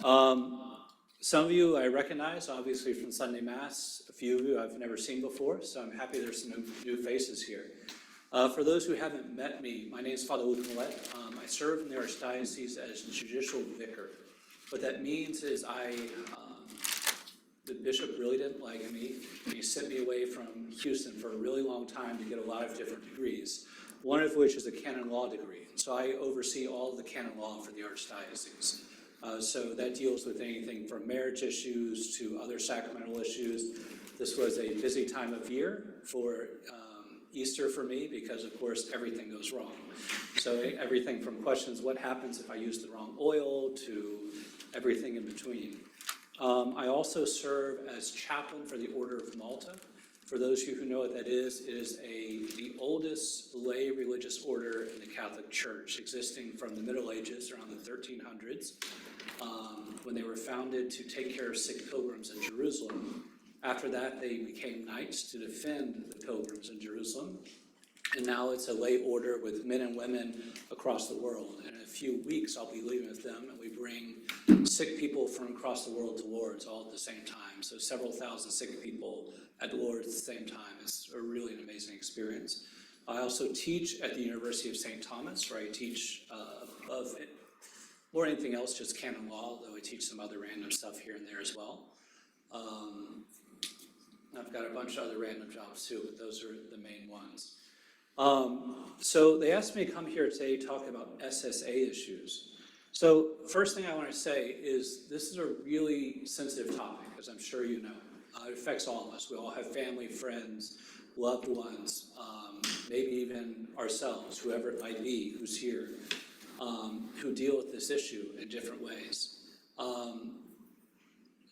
Some of you I recognize, obviously, from Sunday Mass. A few of you I've never seen before, so I'm happy there's some new faces here. For those who haven't met me, my name is Father Millette. I serve in the Archdiocese as judicial vicar. What that means is the bishop really didn't like me. He sent me away from Houston for a really long time to get a lot of different degrees, one of which is a canon law degree. So I oversee all of the canon law for the Archdiocese. So that deals with anything from marriage issues to other sacramental issues. This was a busy time of year for Easter for me because, of course, everything goes wrong. So everything from questions, what happens if I use the wrong oil, to everything in between. I also serve as chaplain for the Order of Malta. For those of you who know what that is, it is the oldest lay religious order in the Catholic Church, existing from the Middle Ages, around the 1300s, when they were founded to take care of sick pilgrims in Jerusalem. After that, they became knights to defend the pilgrims in Jerusalem. And now it's a lay order with men and women across the world. And in a few weeks, I'll be leaving with them, and we bring sick people from across the world to Lourdes all at the same time. So several thousand sick people at Lourdes at the same time. It's a really an amazing experience. I also teach at the University of St. Thomas, where I teach of it, more than anything else, just canon law, though I teach some other random stuff here and there as well. I've got a bunch of other random jobs too, but those are the main ones. So they asked me to come here today to talk about SSA issues. So first thing I want to say is this is a really sensitive topic, as I'm sure you know. It affects all of us. We all have family, friends, loved ones, maybe even ourselves, whoever it might be who's here, who deal with this issue in different ways.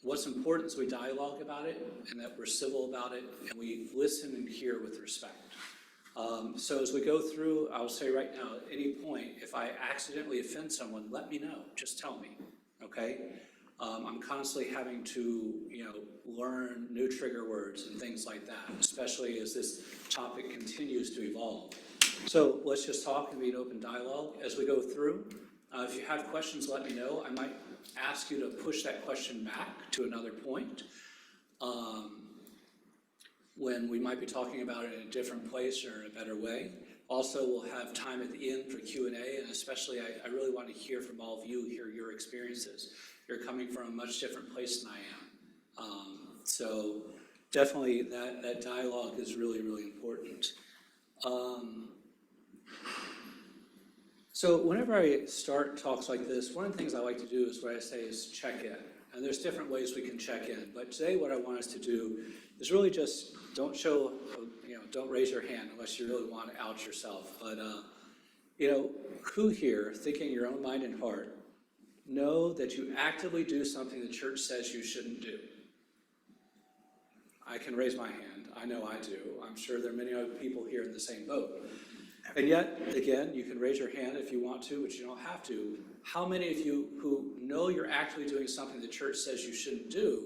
What's important is we dialogue about it, and that we're civil about it, and we listen and hear with respect. So as we go through, I'll say right now, at any point, if I accidentally offend someone, let me know. Just tell me, okay? I'm constantly having to, learn new trigger words and things like that, especially as this topic continues to evolve. So let's just talk and be an open dialogue as we go through. If you have questions, let me know. I might ask you to push that question back to another point when we might be talking about it in a different place or in a better way. Also, we'll have time at the end for Q&A, and especially I really want to hear from all of you, hear your experiences. You're coming from a much different place than I am. So definitely that dialogue is really, really important. So whenever I start talks like this, one of the things I like to do is what I say is check in. And there's different ways we can check in. But today what I want us to do is really just don't raise your hand unless you really want to out yourself. But, who here, thinking your own mind and heart, know that you actively do something the church says you shouldn't do? I can raise my hand. I know I do. I'm sure there are many other people here in the same boat. And yet, again, you can raise your hand if you want to, but you don't have to. How many of you who know you're actually doing something the church says you shouldn't do,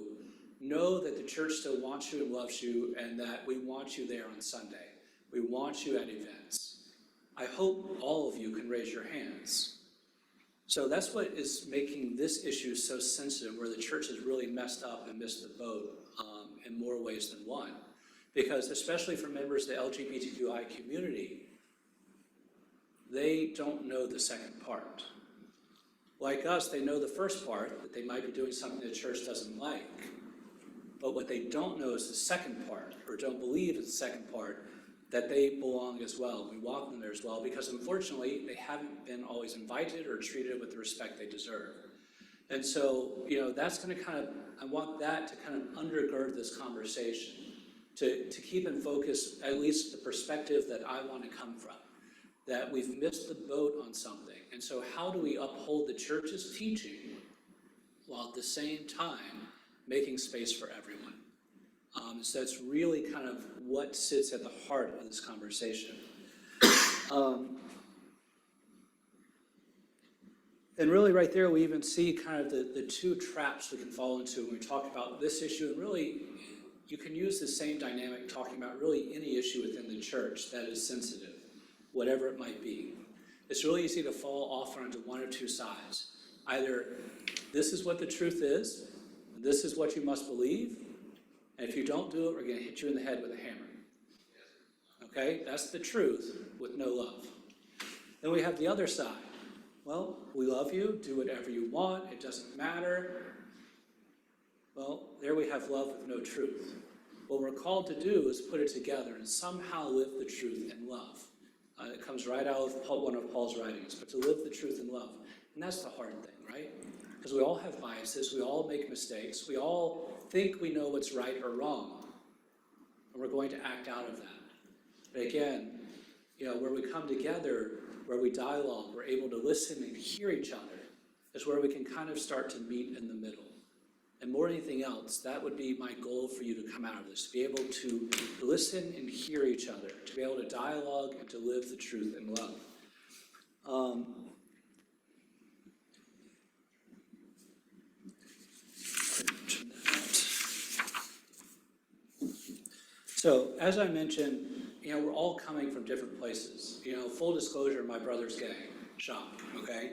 know that the church still wants you and loves you, and that we want you there on Sunday? We want you at events. I hope all of you can raise your hands. So that's what is making this issue so sensitive, where the church has really messed up and missed the boat in more ways than one. Because especially for members of the LGBTQI community, they don't know the second part. Like us, they know the first part, that they might be doing something the church doesn't like. But what they don't know is the second part, or don't believe is the second part, that they belong as well. We want them there as well, because unfortunately, they haven't been always invited or treated with the respect they deserve. And so, that's going to I want that to kind of undergird this conversation, to keep in focus at least the perspective that I want to come from, that we've missed the boat on something. And so how do we uphold the church's teaching while at the same time making space for everyone? So that's really kind of what sits at the heart of this conversation. And really right there, we even see kind of the two traps we can fall into when we talk about this issue. And really, you can use the same dynamic talking about really any issue within the church that is sensitive, whatever it might be. It's really easy to fall off onto one or two sides. Either this is what the truth is, and this is what you must believe, and if you don't do it, we're going to hit you in the head with a hammer. Okay? That's the truth with no love. Then we have the other side. Well, we love you, do whatever you want, it doesn't matter. Well, there we have love with no truth. What we're called to do is put it together and somehow live the truth in love. It comes right out of one of Paul's writings, but to live the truth in love. And that's the hard thing, right? Because we all have biases, we all make mistakes, we all think we know what's right or wrong, and we're going to act out of that. But again, where we come together, where we dialogue, we're able to listen and hear each other, is where we can kind of start to meet in the middle. And more than anything else, that would be my goal for you to come out of this, to be able to listen and hear each other, to be able to dialogue and to live the truth in love. So, as I mentioned, we're all coming from different places. Full disclosure, my brother's gay. Shock, okay?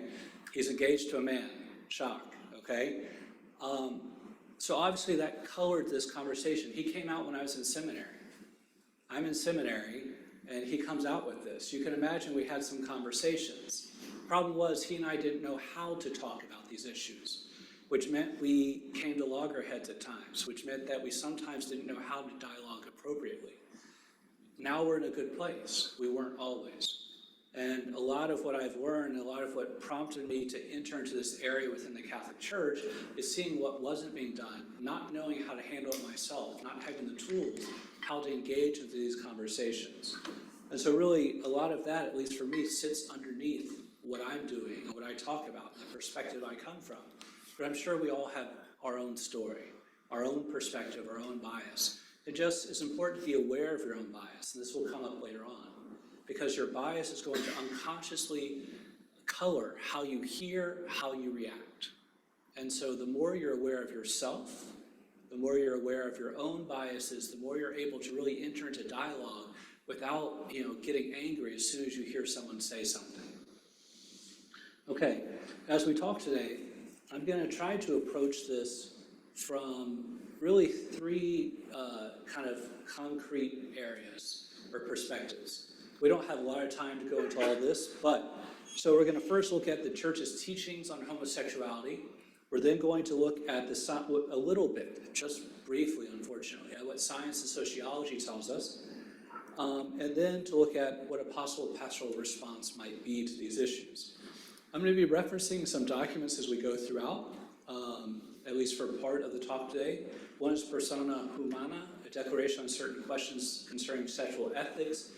He's engaged to a man. Shock, okay? So obviously that colored this conversation. He came out when I was in seminary. I'm in seminary, and he comes out with this. You can imagine we had some conversations. Problem was, he and I didn't know how to talk about these issues, which meant we came to loggerheads at times, which meant that we sometimes didn't know how to dialogue appropriately. Now we're in a good place. We weren't always. And a lot of what I've learned, a lot of what prompted me to enter into this area within the Catholic Church is seeing what wasn't being done, not knowing how to handle it myself, not having the tools, how to engage into these conversations. And so really, a lot of that, at least for me, sits underneath what I'm doing and what I talk about, the perspective I come from. But I'm sure we all have our own story, our own perspective, our own bias. It just is important to be aware of your own bias, and this will come up later on. Because your bias is going to unconsciously color how you hear, how you react. And so the more you're aware of yourself, the more you're aware of your own biases, the more you're able to really enter into dialogue without getting angry as soon as you hear someone say something. Okay, as we talk today, I'm going to try to approach this from really three kind of concrete areas or perspectives. We don't have a lot of time to go into all this, so we're going to first look at the church's teachings on homosexuality. We're then going to look at a little bit, just briefly, unfortunately, at what science and sociology tells us, and then to look at what a possible pastoral response might be to these issues. I'm going to be referencing some documents as we go throughout, at least for part of the talk today. One is Persona Humana, a declaration on certain questions concerning sexual ethics,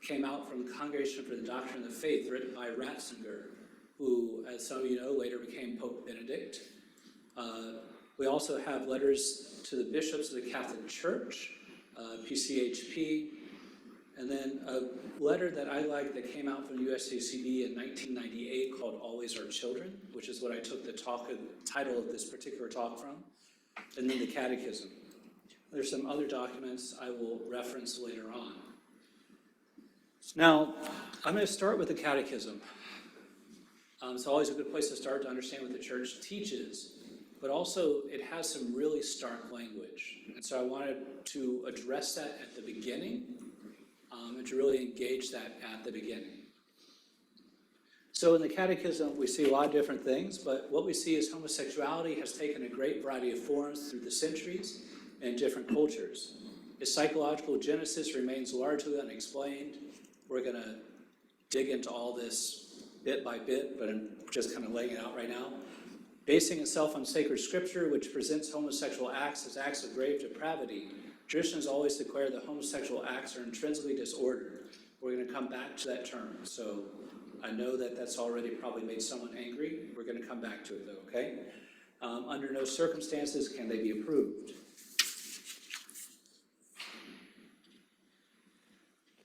came out from the Congregation for the Doctrine of the Faith, written by Ratzinger, who, as some of you know, later became Pope Benedict. We also have letters to the bishops of the Catholic Church, PCHP, and then a letter that I like that came out from USACB in 1998 called Always Our Children, which is what I took the title of this particular talk from, and then the Catechism. There's some other documents I will reference later on. Now, I'm going to start with the Catechism. It's always a good place to start to understand what the church teaches, but also it has some really stark language. And so I wanted to address that at the beginning and to really engage that at the beginning. So in the Catechism, we see a lot of different things, but what we see is homosexuality has taken a great variety of forms through the centuries and different cultures. Its psychological genesis remains largely unexplained. We're going to dig into all this bit by bit, but I'm just kind of laying it out right now. Basing itself on sacred scripture, which presents homosexual acts as acts of grave depravity, traditions always declare that homosexual acts are intrinsically disordered. We're going to come back to that term. So I know that that's already probably made someone angry. We're going to come back to it though, okay? Under no circumstances can they be approved.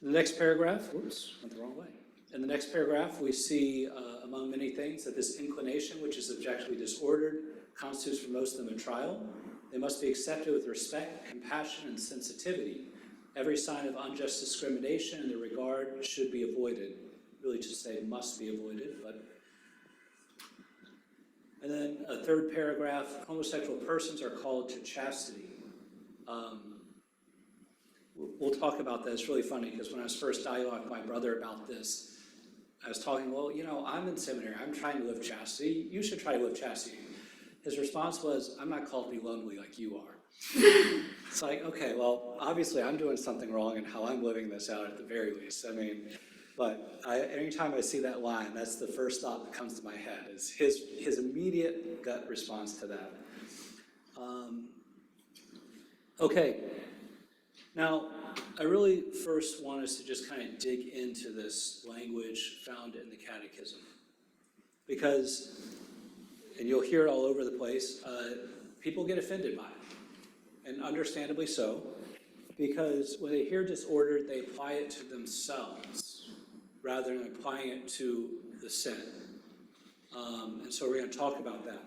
In the next paragraph, whoops, went the wrong way. In the next paragraph, we see, among many things, that this inclination, which is objectively disordered, constitutes for most of them a trial. They must be accepted with respect, compassion, and sensitivity. Every sign of unjust discrimination in their regard should be avoided. Really just say must be avoided, but... And then a third paragraph, homosexual persons are called to chastity. We'll talk about that. It's really funny because when I was first dialoguing with my brother about this, I was talking, well, I'm in seminary. I'm trying to live chastity. You should try to live chastity. His response was, I'm not called to be lonely like you are. It's like, okay, well, obviously I'm doing something wrong in how I'm living this out at the very least. I mean, but anytime I see that line, that's the first thought that comes to my head, is his immediate gut response to that. Okay, now I really first want us to just kind of dig into this language found in the Catechism. Because, and you'll hear it all over the place, people get offended by it, and understandably so, because when they hear disorder, they apply it to themselves rather than applying it to the sin. And so we're going to talk about that.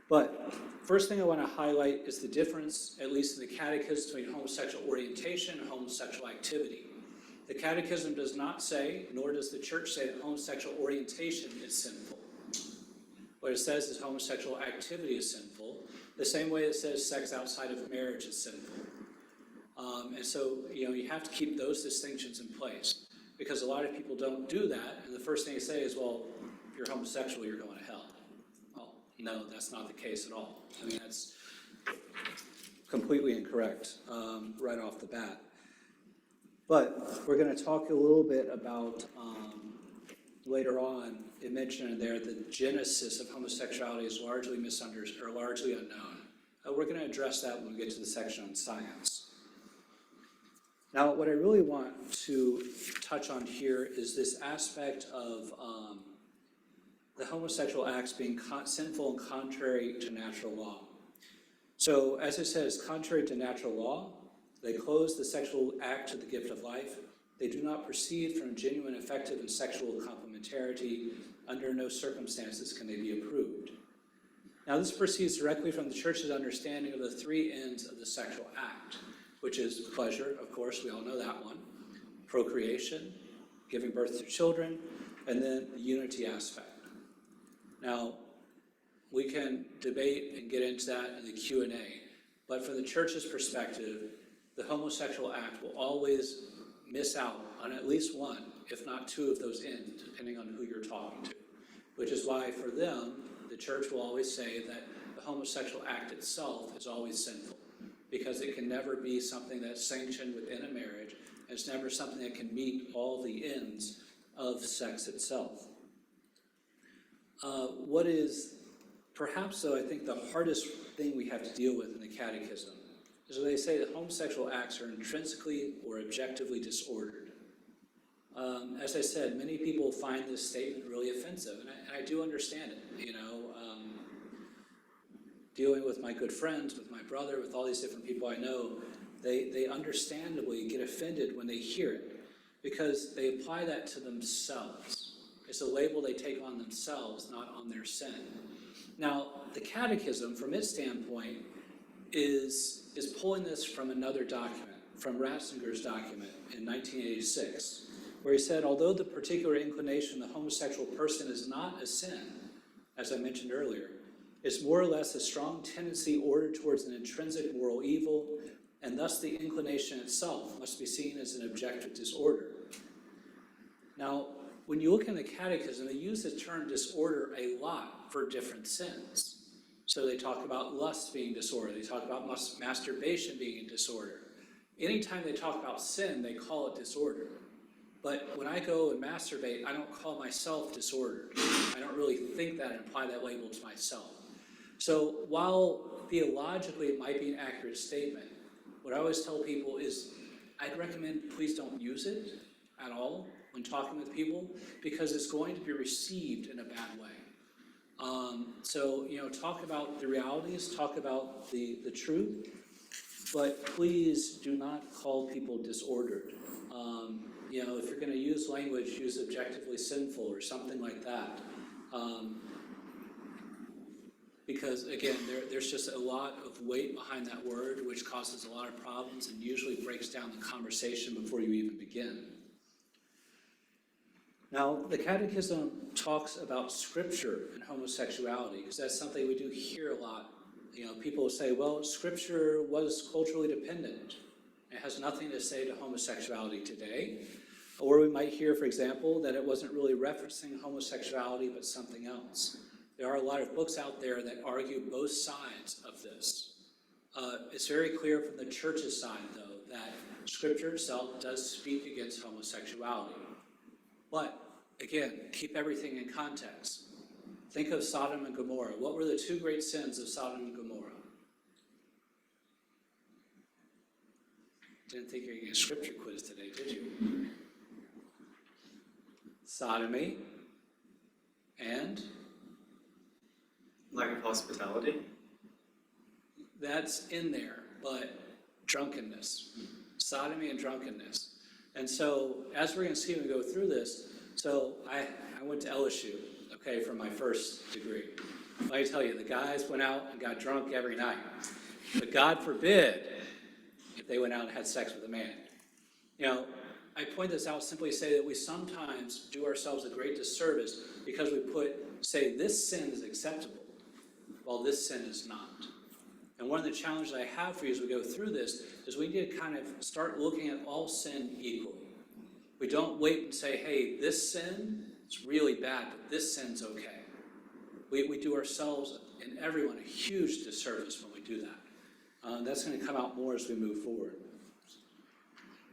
But first thing I want to highlight is the difference, at least in the Catechism, between homosexual orientation and homosexual activity. The Catechism does not say, nor does the Church say, that homosexual orientation is sinful. What it says is homosexual activity is sinful, the same way it says sex outside of marriage is sinful. And so, you have to keep those distinctions in place, because a lot of people don't do that, and the first thing they say is, well, if you're homosexual, you're going to hell. Well, no, that's not the case at all. I mean, that's completely incorrect right off the bat. But we're going to talk a little bit about, later on, it mentioned in there, the genesis of homosexuality is largely misunderstood, or largely unknown. We're going to address that when we get to the section on science. Now, what I really want to touch on here is this aspect of the homosexual acts being sinful and contrary to natural law. So, as it says, contrary to natural law, they close the sexual act to the gift of life. They do not proceed from genuine, effective, and sexual complementarity. Under no circumstances can they be approved. Now, this proceeds directly from the Church's understanding of the three ends of the sexual act, which is pleasure, of course, we all know that one, procreation, giving birth to children, and then the unity aspect. Now, we can debate and get into that in the Q&A, but from the Church's perspective, the homosexual act will always miss out on at least one, if not two of those ends, depending on who you're talking to, which is why for them, the Church will always say that the homosexual act itself is always sinful, because it can never be something that's sanctioned within a marriage, and it's never something that can meet all the ends of sex itself. What is perhaps, though, I think the hardest thing we have to deal with in the Catechism is when they say that homosexual acts are intrinsically or objectively disordered. As I said, many people find this statement really offensive, and I do understand it. Dealing with my good friends, with my brother, with all these different people I know, they understandably get offended when they hear it, because they apply that to themselves. It's a label they take on themselves, not on their sin. Now, the Catechism, from its standpoint, is pulling this from another document, from Ratzinger's document in 1986, where he said, although the particular inclination of the homosexual person is not a sin, as I mentioned earlier, it's more or less a strong tendency ordered towards an intrinsic moral evil, and thus the inclination itself must be seen as an objective disorder. Now, when you look in the Catechism, they use the term disorder a lot for different sins. So they talk about lust being disorder. They talk about masturbation being a disorder. Anytime they talk about sin, they call it disorder. But when I go and masturbate, I don't call myself disordered. I don't really think that and apply that label to myself. So while theologically it might be an accurate statement, what I always tell people is I'd recommend please don't use it at all when talking with people, because it's going to be received in a bad way. So, talk about the realities, talk about the truth, but please do not call people disordered. If you're going to use language, use objectively sinful or something like that. Because, again, there's just a lot of weight behind that word, which causes a lot of problems and usually breaks down the conversation before you even begin. Now, the Catechism talks about Scripture and homosexuality, because that's something we do hear a lot. People will say, well, Scripture was culturally dependent. It has nothing to say to homosexuality today. Or we might hear, for example, that it wasn't really referencing homosexuality, but something else. There are a lot of books out there that argue both sides of this. It's very clear from the church's side, though, that Scripture itself does speak against homosexuality. But, again, keep everything in context. Think of Sodom and Gomorrah. What were the two great sins of Sodom and Gomorrah? Didn't think you were going to get a scripture quiz today, did you? Sodomy and? Lack of hospitality. That's in there, but drunkenness. Sodomy and drunkenness. And so, as we're going to see when we go through this, so I went to LSU, okay, for my first degree. Let me tell you, the guys went out and got drunk every night. But God forbid if they went out and had sex with a man. I point this out simply to say that we sometimes do ourselves a great disservice because we say this sin is acceptable, while this sin is not. And one of the challenges I have for you as we go through this is we need to kind of start looking at all sin equally. We don't wait and say, hey, this sin is really bad, but this sin's okay. We do ourselves and everyone a huge disservice when we do that. That's going to come out more as we move forward.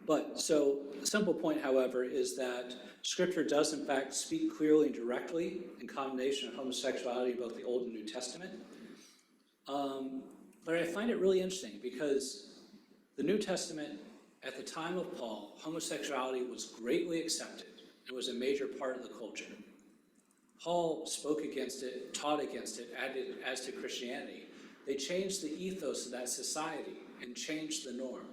But, so, the simple point, however, is that Scripture does, in fact, speak clearly and directly in condemnation of homosexuality in both the Old and New Testament. But I find it really interesting because the New Testament, at the time of Paul, homosexuality was greatly accepted. It was a major part of the culture. Paul spoke against it, taught against it, as to Christianity. They changed the ethos of that society and changed the norm.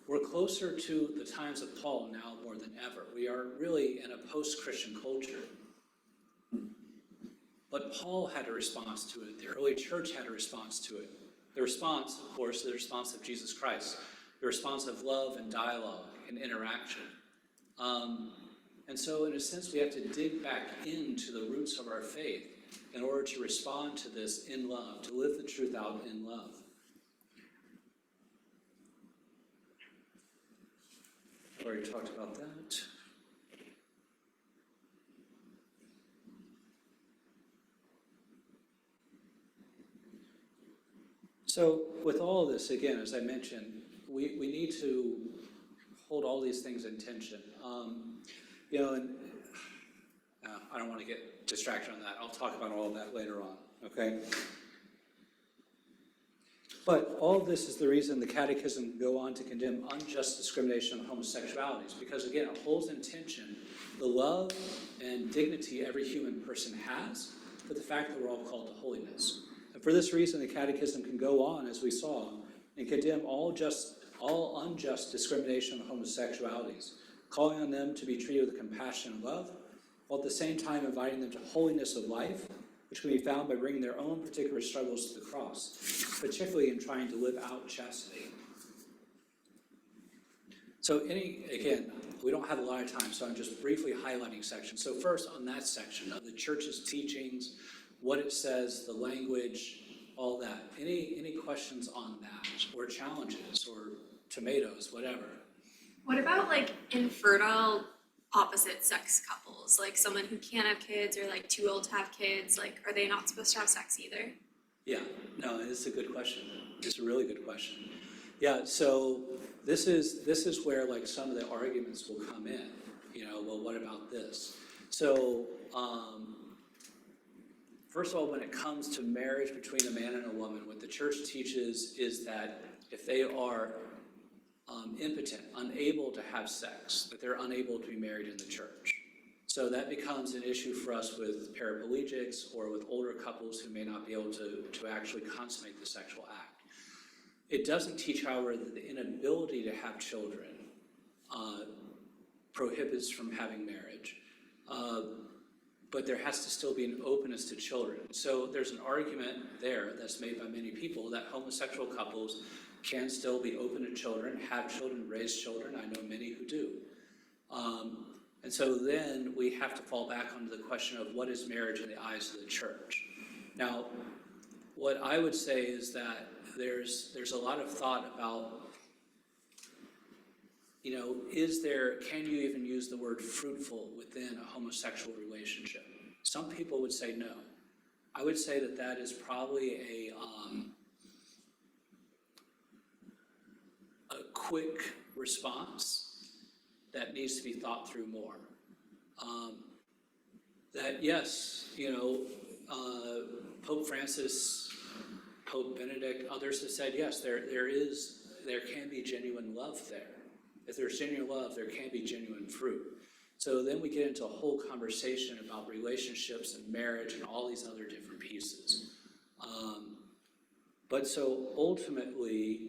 We're closer to the times of Paul now more than ever. We are really in a post-Christian culture. But Paul had a response to it. The early church had a response to it. The response, of course, the response of Jesus Christ. The response of love and dialogue and interaction. And so, in a sense, we have to dig back into the roots of our faith in order to respond to this in love, to live the truth out in love. I've already talked about that. So with all of this, again, as I mentioned, we need to hold all these things in tension. And I don't want to get distracted on that. I'll talk about all of that later on, okay? But all of this is the reason the Catechism can go on to condemn unjust discrimination on homosexualities, because again, it holds in tension the love and dignity every human person has, but the fact that we're all called to holiness. And for this reason, the Catechism can go on, as we saw, and condemn all unjust discrimination on homosexualities, calling on them to be treated with compassion and love, while at the same time inviting them to holiness of life, which can be found by bringing their own particular struggles to the cross, particularly in trying to live out chastity. So again, we don't have a lot of time, so I'm just briefly highlighting sections. So first, on that section of the church's teachings, what it says, the language, all that. Any questions on that, or challenges, or tomatoes, whatever? What about like infertile opposite sex couples, like someone who can't have kids or like too old to have kids? Like, are they not supposed to have sex either? Yeah, no, it's a good question. It's a really good question. Yeah, so this is where like some of the arguments will come in. Well, what about this? So, first of all, when it comes to marriage between a man and a woman, what the church teaches is that if they are impotent, unable to have sex, that they're unable to be married in the church. So that becomes an issue for us with paraplegics or with older couples who may not be able to actually consummate the sexual act. It doesn't teach, however, that the inability to have children prohibits from having marriage. But there has to still be an openness to children. So there's an argument there that's made by many people that homosexual couples can still be open to children, have children, raise children. I know many who do. And so then we have to fall back onto the question of what is marriage in the eyes of the church. Now, what I would say is that there's a lot of thought about, can you even use the word fruitful within a homosexual relationship? Some people would say no. I would say that is probably a quick response that needs to be thought through more. That yes, Pope Francis, Pope Benedict, others have said yes, there can be genuine love there. If there's genuine love, there can be genuine fruit. So then we get into a whole conversation about relationships and marriage and all these other different pieces. But so ultimately,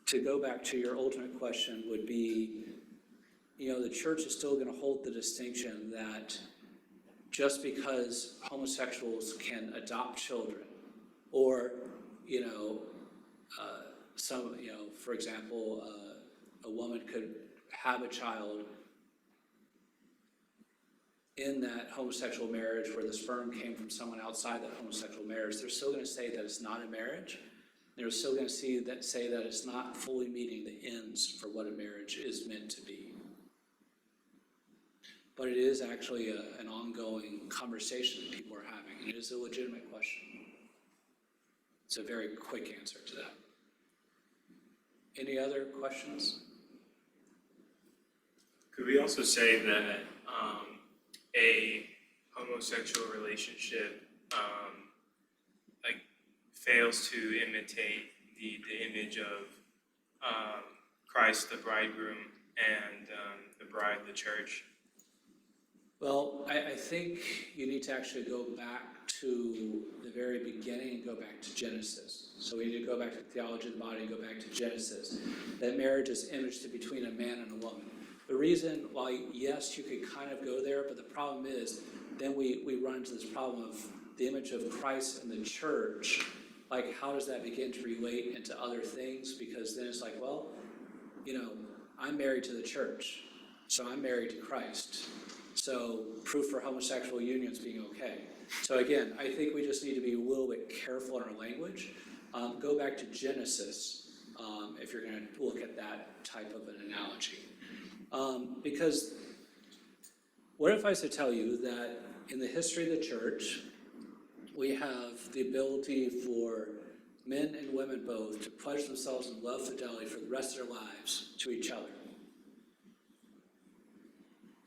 to go back to your ultimate question would be, the church is still going to hold the distinction that just because homosexuals can adopt children, or, for example, a woman could have a child in that homosexual marriage where the sperm came from someone outside that homosexual marriage, they're still going to say that it's not a marriage. They're still going to say that it's not fully meeting the ends for what a marriage is meant to be. But it is actually an ongoing conversation that people are having, and it is a legitimate question. It's a very quick answer to that. Any other questions? Could we also say that a homosexual relationship fails to imitate the image of Christ, the bridegroom, and the bride, the church? Well, I think you need to actually go back to the very beginning and go back to Genesis. So we need to go back to the theology of the body and go back to Genesis. That marriage is imaged between a man and a woman. The reason why, yes, you could kind of go there, but the problem is then we run into this problem of the image of Christ in the church. Like, how does that begin to relate into other things? Because then it's like, well, I'm married to the church, so I'm married to Christ. So proof for homosexual unions being okay. So again, I think we just need to be a little bit careful in our language. Go back to Genesis if you're going to look at that type of an analogy. Because what if I was to tell you that in the history of the church, we have the ability for men and women both to pledge themselves in love fidelity for the rest of their lives to each other?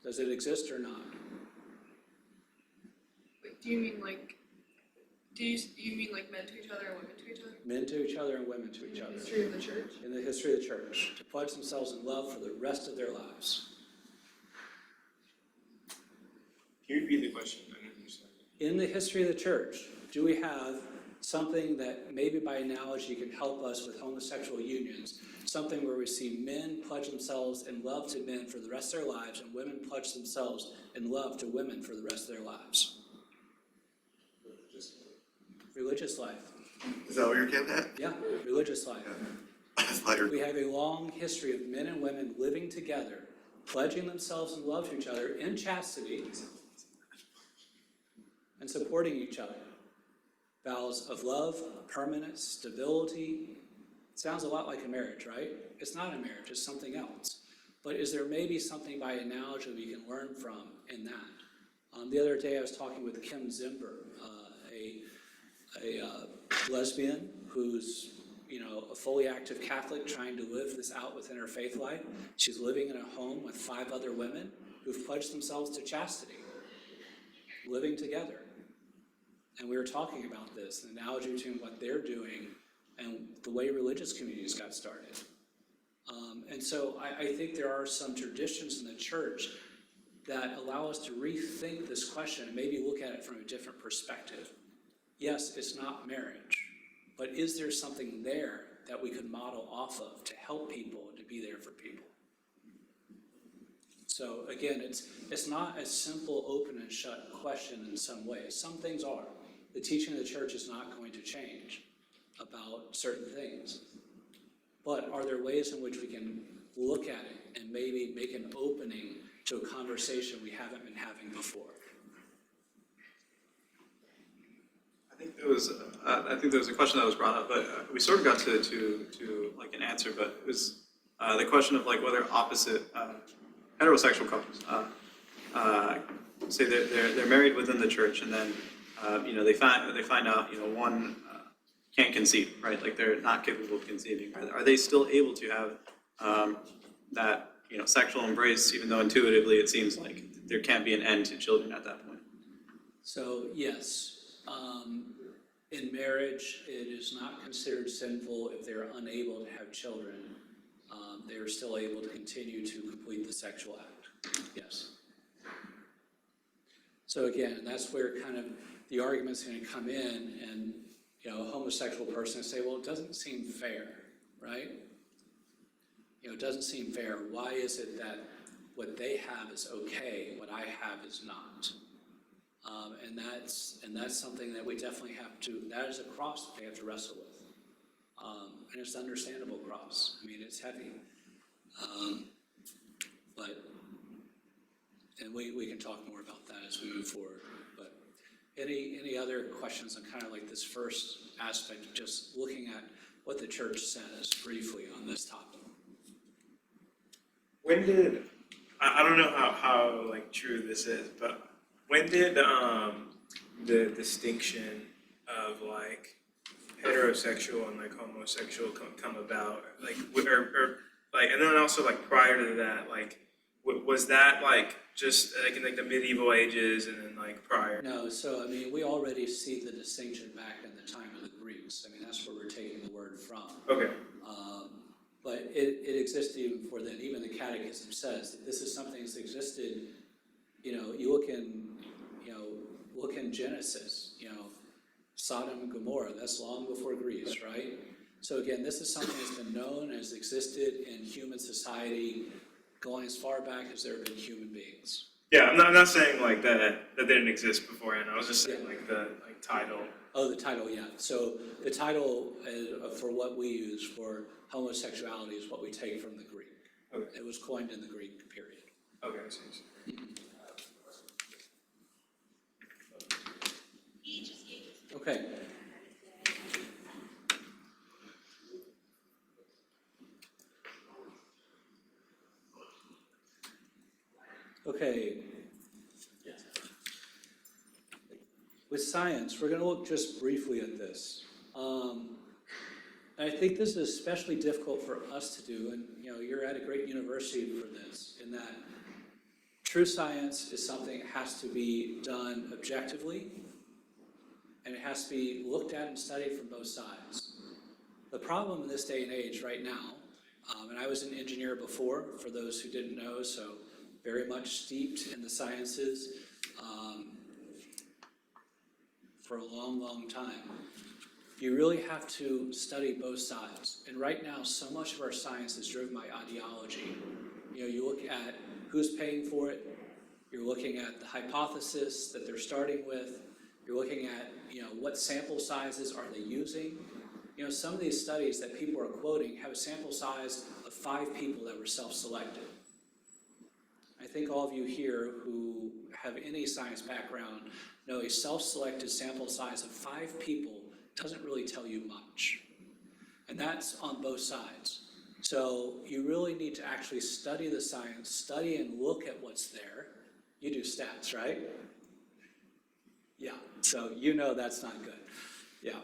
Does it exist or not? Wait, do you mean like men to each other and women to each other? Men to each other and women to each other. In the history of the church? In the history of the church, to pledge themselves in love for the rest of their lives. Can you repeat the question? I didn't understand. In the history of the church, do we have something that maybe by analogy can help us with homosexual unions, something where we see men pledge themselves in love to men for the rest of their lives and women pledge themselves in love to women for the rest of their lives? Religious life. Is that what you're getting at? Yeah, religious life. Yeah. We have a long history of men and women living together, pledging themselves in love to each other in chastity and supporting each other. Vows of love, permanence, stability. It sounds a lot like a marriage, right? It's not a marriage, it's something else. But is there maybe something by analogy we can learn from in that? The other day I was talking with Kim Zimber, a lesbian who's a fully active Catholic trying to live this out within her faith life. She's living in a home with 5 other women who've pledged themselves to chastity, living together. And we were talking about this, an analogy between what they're doing and the way religious communities got started. And so I think there are some traditions in the church that allow us to rethink this question and maybe look at it from a different perspective. Yes, it's not marriage, but is there something there that we could model off of to help people and to be there for people? So again, it's not a simple open and shut question in some ways. Some things are. The teaching of the church is not going to change about certain things. But are there ways in which we can look at it and maybe make an opening to a conversation we haven't been having before. I think there was a question that was brought up, but we sort of got to like an answer, but it was the question of like whether opposite heterosexual couples say they're married within the church, and then they find out one can't conceive, right? Like they're not capable of conceiving. Are they still able to have that sexual embrace, even though intuitively it seems like there can't be an end to children at that point? So yes, in marriage, it is not considered sinful if they're unable to have children. They are still able to continue to complete the sexual act. Yes. So again, that's where kind of the argument's going to come in, and a homosexual person will say, well, it doesn't seem fair, right? It doesn't seem fair. Why is it that what they have is okay, what I have is not? And that's something that we definitely have to. That is a cross that they have to wrestle with, and it's an understandable cross. I mean, it's heavy, and we can talk more about that as we move forward. But any other questions on kind of like this first aspect of just looking at what the church says briefly on this topic? When did, I don't know how like true this is, but when did the distinction of like heterosexual and like homosexual come about? Like, or like, and then also like prior to that, like, was that like just like in like the medieval ages and then like prior? No, so I mean, we already see the distinction back in the time of the Greeks. I mean, that's where we're taking the word from. Okay. But it existed even before then. Even the Catechism says that this is something that's existed. You look in Genesis. Sodom and Gomorrah. That's long before Greece, right? So again, this is something that's been known, has existed in human society, going as far back as there have been human beings. Yeah, I'm not saying like that didn't exist beforehand. I was just saying like the title. Oh, the title, yeah. So the title for what we use for homosexuality is what we take from the Greek. Okay. It was coined in the Greek period. Okay, I see. Okay. Okay. With science, we're going to look just briefly at this. I think this is especially difficult for us to do, and you're at a great university for this, in that true science is something that has to be done objectively, and it has to be looked at and studied from both sides. The problem in this day and age right now, and I was an engineer before, for those who didn't know, so very much steeped in the sciences for a long, long time. You really have to study both sides. And right now, so much of our science is driven by ideology. You look at who's paying for it, you're looking at the hypothesis that they're starting with, you're looking at what sample sizes are they using. Some of these studies that people are quoting have a sample size of 5 people that were self-selected. I think all of you here who have any science background know a self-selected sample size of 5 people doesn't really tell you much. And that's on both sides. So you really need to actually study the science, study and look at what's there. You do stats, right? Yeah, so that's not good. Yeah.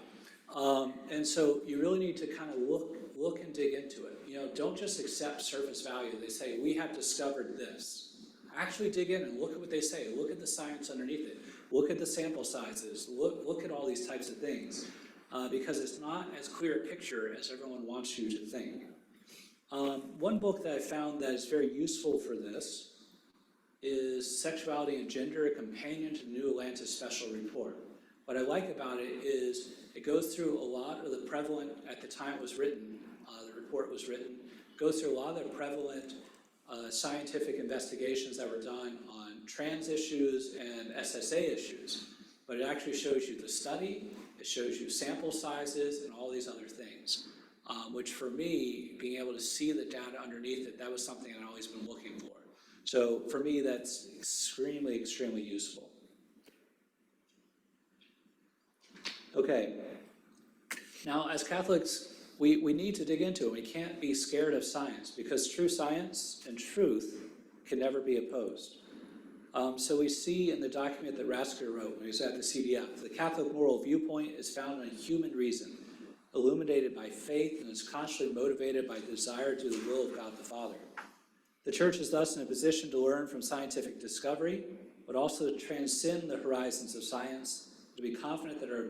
And so you really need to kind of look and dig into it. Don't just accept surface value. They say, we have discovered this. Actually dig in and look at what they say. Look at the science underneath it. Look at the sample sizes. Look at all these types of things. Because it's not as clear a picture as everyone wants you to think. One book that I found that is very useful for this is Sexuality and Gender, a Companion to the New Atlantis Special Report. What I like about it is it goes through a lot of the prevalent, at the time it was written, the report was written, goes through a lot of the prevalent scientific investigations that were done on trans issues and SSA issues. But it actually shows you the study, it shows you sample sizes and all these other things. which for me, being able to see the data underneath it, that was something I'd always been looking for. So for me, that's extremely, extremely useful. Okay. Now, as Catholics, we need to dig into it. We can't be scared of science because true science and truth can never be opposed. So we see in the document that Rasker wrote when he was at the CDF, the Catholic moral viewpoint is founded on human reason, illuminated by faith, and is constantly motivated by the desire to do the will of God the Father. The Church is thus in a position to learn from scientific discovery, but also to transcend the horizons of science, to be confident that our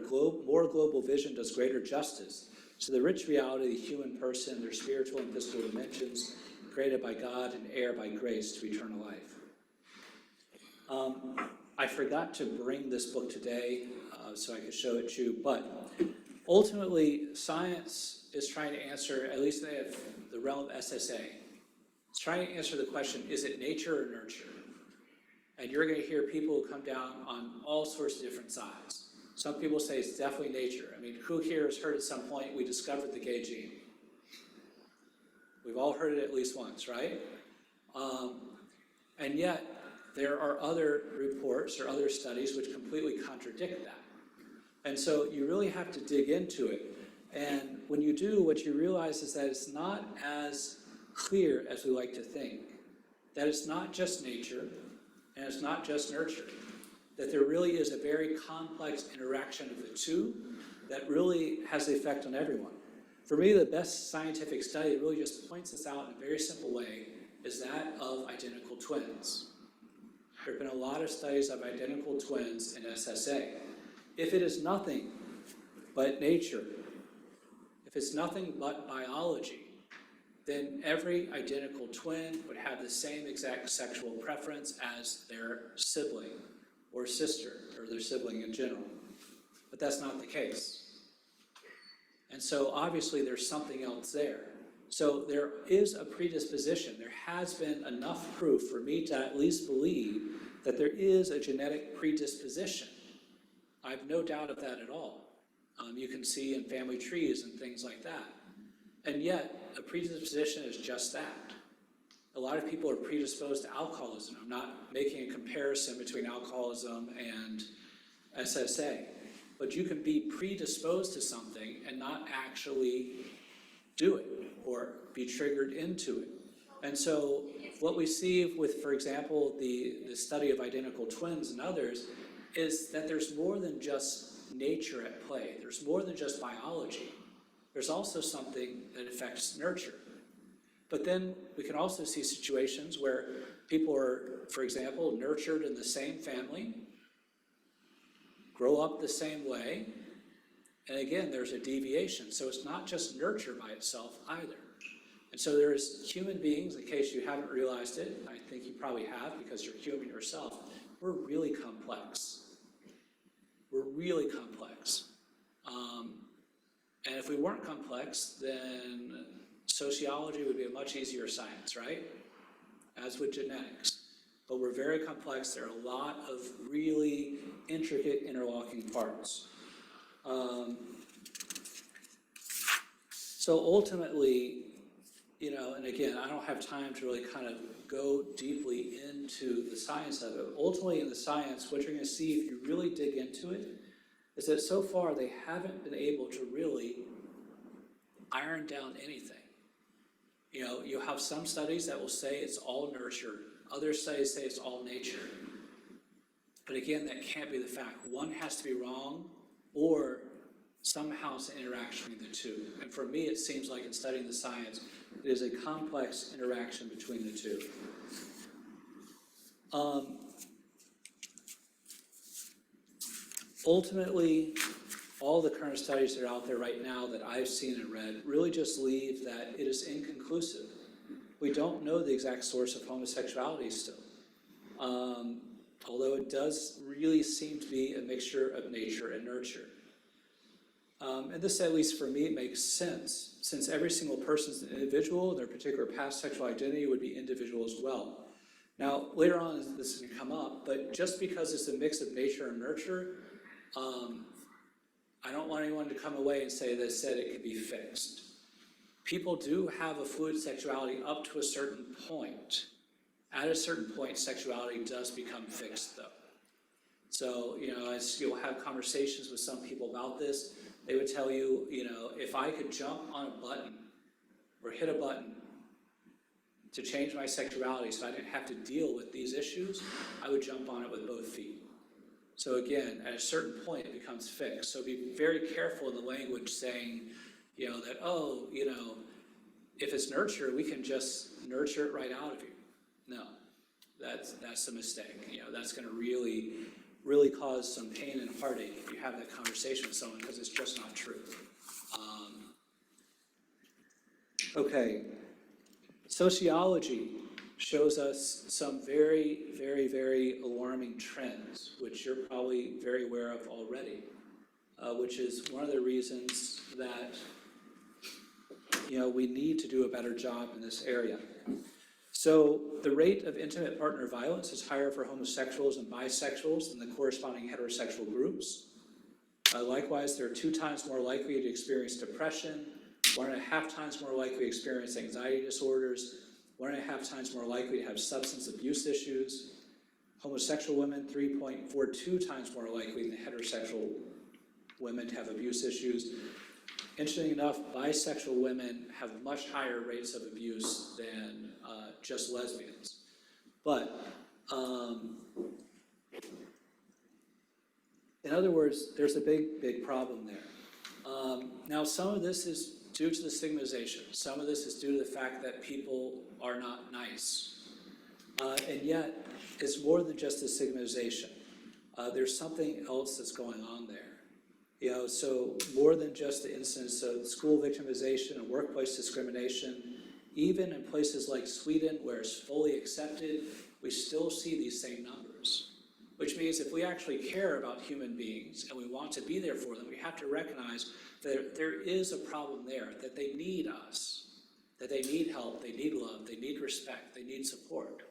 more global vision does greater justice to the rich reality of the human person, their spiritual and physical dimensions, created by God and heir by grace to eternal life. I forgot to bring this book today so I could show it to you, but ultimately, science is trying to answer, at least they have the realm of SSA, it's trying to answer the question, is it nature or nurture? And you're going to hear people come down on all sorts of different sides. Some people say it's definitely nature. I mean, who here has heard at some point we discovered the gay gene? We've all heard it at least once, right? And yet, there are other reports or other studies which completely contradict that. And so you really have to dig into it. And when you do, what you realize is that it's not as clear as we like to think. That it's not just nature, and it's not just nurture. That there really is a very complex interaction of the two that really has the effect on everyone. For me, the best scientific study that really just points this out in a very simple way is that of identical twins. There have been a lot of studies of identical twins in SSA. If it is nothing but nature, if it's nothing but biology, then every identical twin would have the same exact sexual preference as their sibling or sister, or their sibling in general. But that's not the case. And so obviously there's something else there. So there is a predisposition. There has been enough proof for me to at least believe that there is a genetic predisposition. I have no doubt of that at all. You can see in family trees and things like that. And yet, a predisposition is just that. A lot of people are predisposed to alcoholism. I'm not making a comparison between alcoholism and SSA. But you can be predisposed to something and not actually do it or be triggered into it. And so what we see with, for example, the study of identical twins and others is that there's more than just nature at play. There's more than just biology. There's also something that affects nurture. But then we can also see situations where people are, for example, nurtured in the same family, grow up the same way, and again, there's a deviation. So it's not just nurture by itself either. And so there's human beings, in case you haven't realized it, I think you probably have because you're human yourself, we're really complex. We're really complex. And if we weren't complex, then sociology would be a much easier science, right? As would genetics. But we're very complex. There are a lot of really intricate interlocking parts. So ultimately, and again, I don't have time to really kind of go deeply into the science of it. Ultimately, in the science, what you're going to see if you really dig into it is that so far they haven't been able to really iron down anything. You have some studies that will say it's all nurture. Other studies say it's all nature. But again, that can't be the fact. One has to be wrong, or somehow it's an interaction between the two. And for me, it seems like in studying the science, it is a complex interaction between the two. Ultimately, all the current studies that are out there right now that I've seen and read really just leave that it is inconclusive. We don't know the exact source of homosexuality still. Although it does really seem to be a mixture of nature and nurture. And this, at least for me, makes sense, since every single person is an individual, their particular past sexual identity would be individual as well. Now, later on, this is going to come up, but just because it's a mix of nature and nurture, I don't want anyone to come away and say they said it could be fixed. people do have a fluid sexuality up to a certain point. At a certain point, sexuality does become fixed though. So, as you'll have conversations with some people about this, they would tell you, if I could jump on a button or hit a button to change my sexuality so I didn't have to deal with these issues, I would jump on it with both feet. So again, at a certain point, it becomes fixed. So be very careful in the language saying, that, if it's nurture, we can just nurture it right out of you. No, that's a mistake. That's going to really, really cause some pain and heartache if you have that conversation with someone, because it's just not true. Okay, sociology shows us some very, very, very alarming trends, which you're probably very aware of already, which is one of the reasons that we need to do a better job in this area. So the rate of intimate partner violence is higher for homosexuals and bisexuals than the corresponding heterosexual groups. Likewise, they're 2 times more likely to experience depression, 1.5 times more likely to experience anxiety disorders, 1.5 times more likely to have substance abuse issues. Homosexual women, 3.42 times more likely than heterosexual women to have abuse issues. Interestingly enough, bisexual women have much higher rates of abuse than just lesbians. But in other words, there's a big, big problem there. Now, some of this is due to the stigmatization. Some of this is due to the fact that people are not nice. And yet, it's more than just the stigmatization. There's something else that's going on there. So more than just the incidence of school victimization and workplace discrimination, even in places like Sweden, where it's fully accepted, we still see these same numbers. Which means if we actually care about human beings and we want to be there for them, we have to recognize that there is a problem there, that they need us, that they need help, they need love, they need respect, they need support.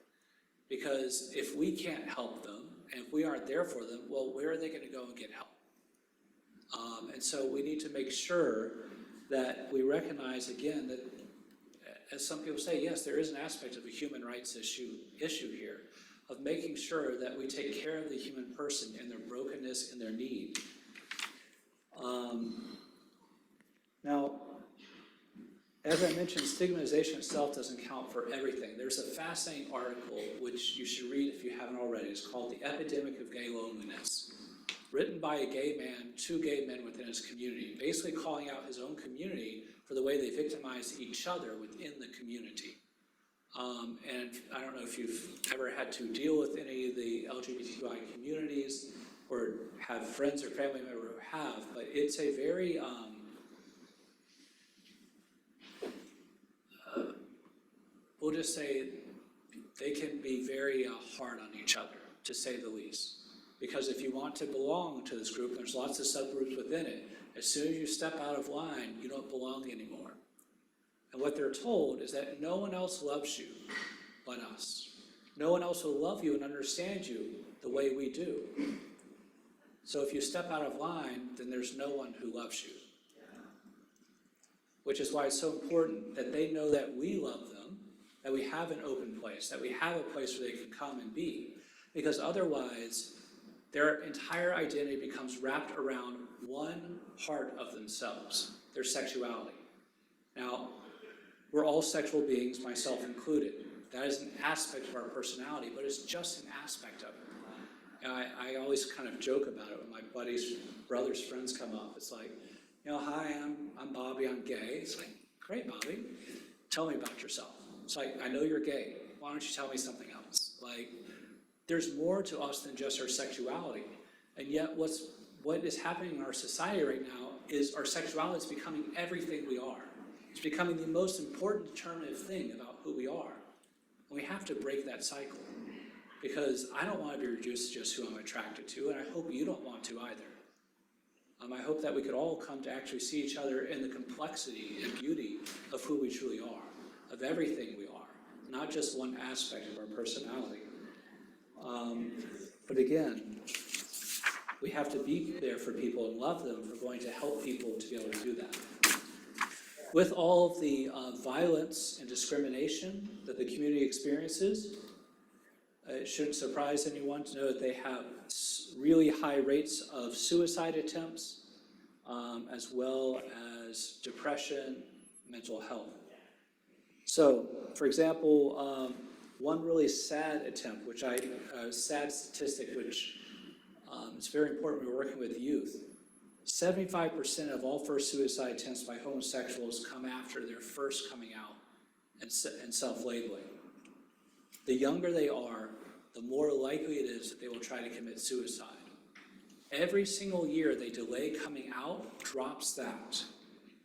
Because if we can't help them, and if we aren't there for them, well, where are they going to go and get help? And so we need to make sure that we recognize, again, that as some people say, yes, there is an aspect of a human rights issue here, of making sure that we take care of the human person and their brokenness and their need. Now, as I mentioned, stigmatization itself doesn't count for everything. There's a fascinating article, which you should read if you haven't already. It's called The Epidemic of Gay Loneliness, written by a gay man, 2 gay men within his community, basically calling out his own community for the way they victimize each other within the community. And I don't know if you've ever had to deal with any of the LGBTQI communities or have friends or family members who have, but it's a very, we'll just say they can be very hard on each other, to say the least. Because if you want to belong to this group, there's lots of subgroups within it. As soon as you step out of line, you don't belong anymore. And what they're told is that no one else loves you but us. No one else will love you and understand you the way we do. So if you step out of line, then there's no one who loves you. Which is why it's so important that they know that we love them, that we have an open place, that we have a place where they can come and be. Because otherwise, their entire identity becomes wrapped around one part of themselves, their sexuality. Now, we're all sexual beings, myself included. That is an aspect of our personality, but it's just an aspect of it. And I always kind of joke about it when my buddies, brothers, friends come up. It's like, hi, I'm Bobby, I'm gay. It's like, great, Bobby. Tell me about yourself. It's like, I know you're gay. Why don't you tell me something else? Like, there's more to us than just our sexuality. And yet what is happening in our society right now is our sexuality is becoming everything we are. It's becoming the most important determinative thing about who we are. And we have to break that cycle. Because I don't want to be reduced to just who I'm attracted to, and I hope you don't want to either. I hope that we could all come to actually see each other in the complexity and beauty of who we truly are, of everything we are, not just one aspect of our personality. But again, we have to be there for people and love them if we're going to help people to be able to do that. with all of the violence and discrimination that the community experiences, it shouldn't surprise anyone to know that they have really high rates of suicide attempts, as well as depression, mental health. So, for example, one really sad attempt, sad statistic, which is very important when we're working with youth. 75% of all first suicide attempts by homosexuals come after their first coming out and self-labeling. The younger they are, the more likely it is that they will try to commit suicide. Every single year they delay coming out drops that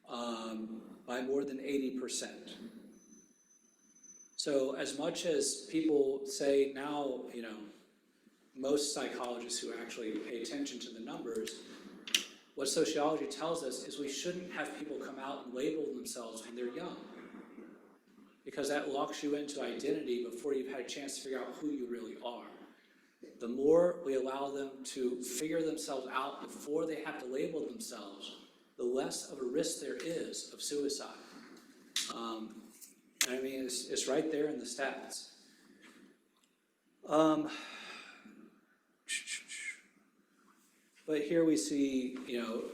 by more than 80%. So as much as people say now, most psychologists who actually pay attention to the numbers, what sociology tells us is we shouldn't have people come out and label themselves when they're young, because that locks you into identity before you've had a chance to figure out who you really are. The more we allow them to figure themselves out before they have to label themselves, the less of a risk there is of suicide. It's right there in the stats. But here we see,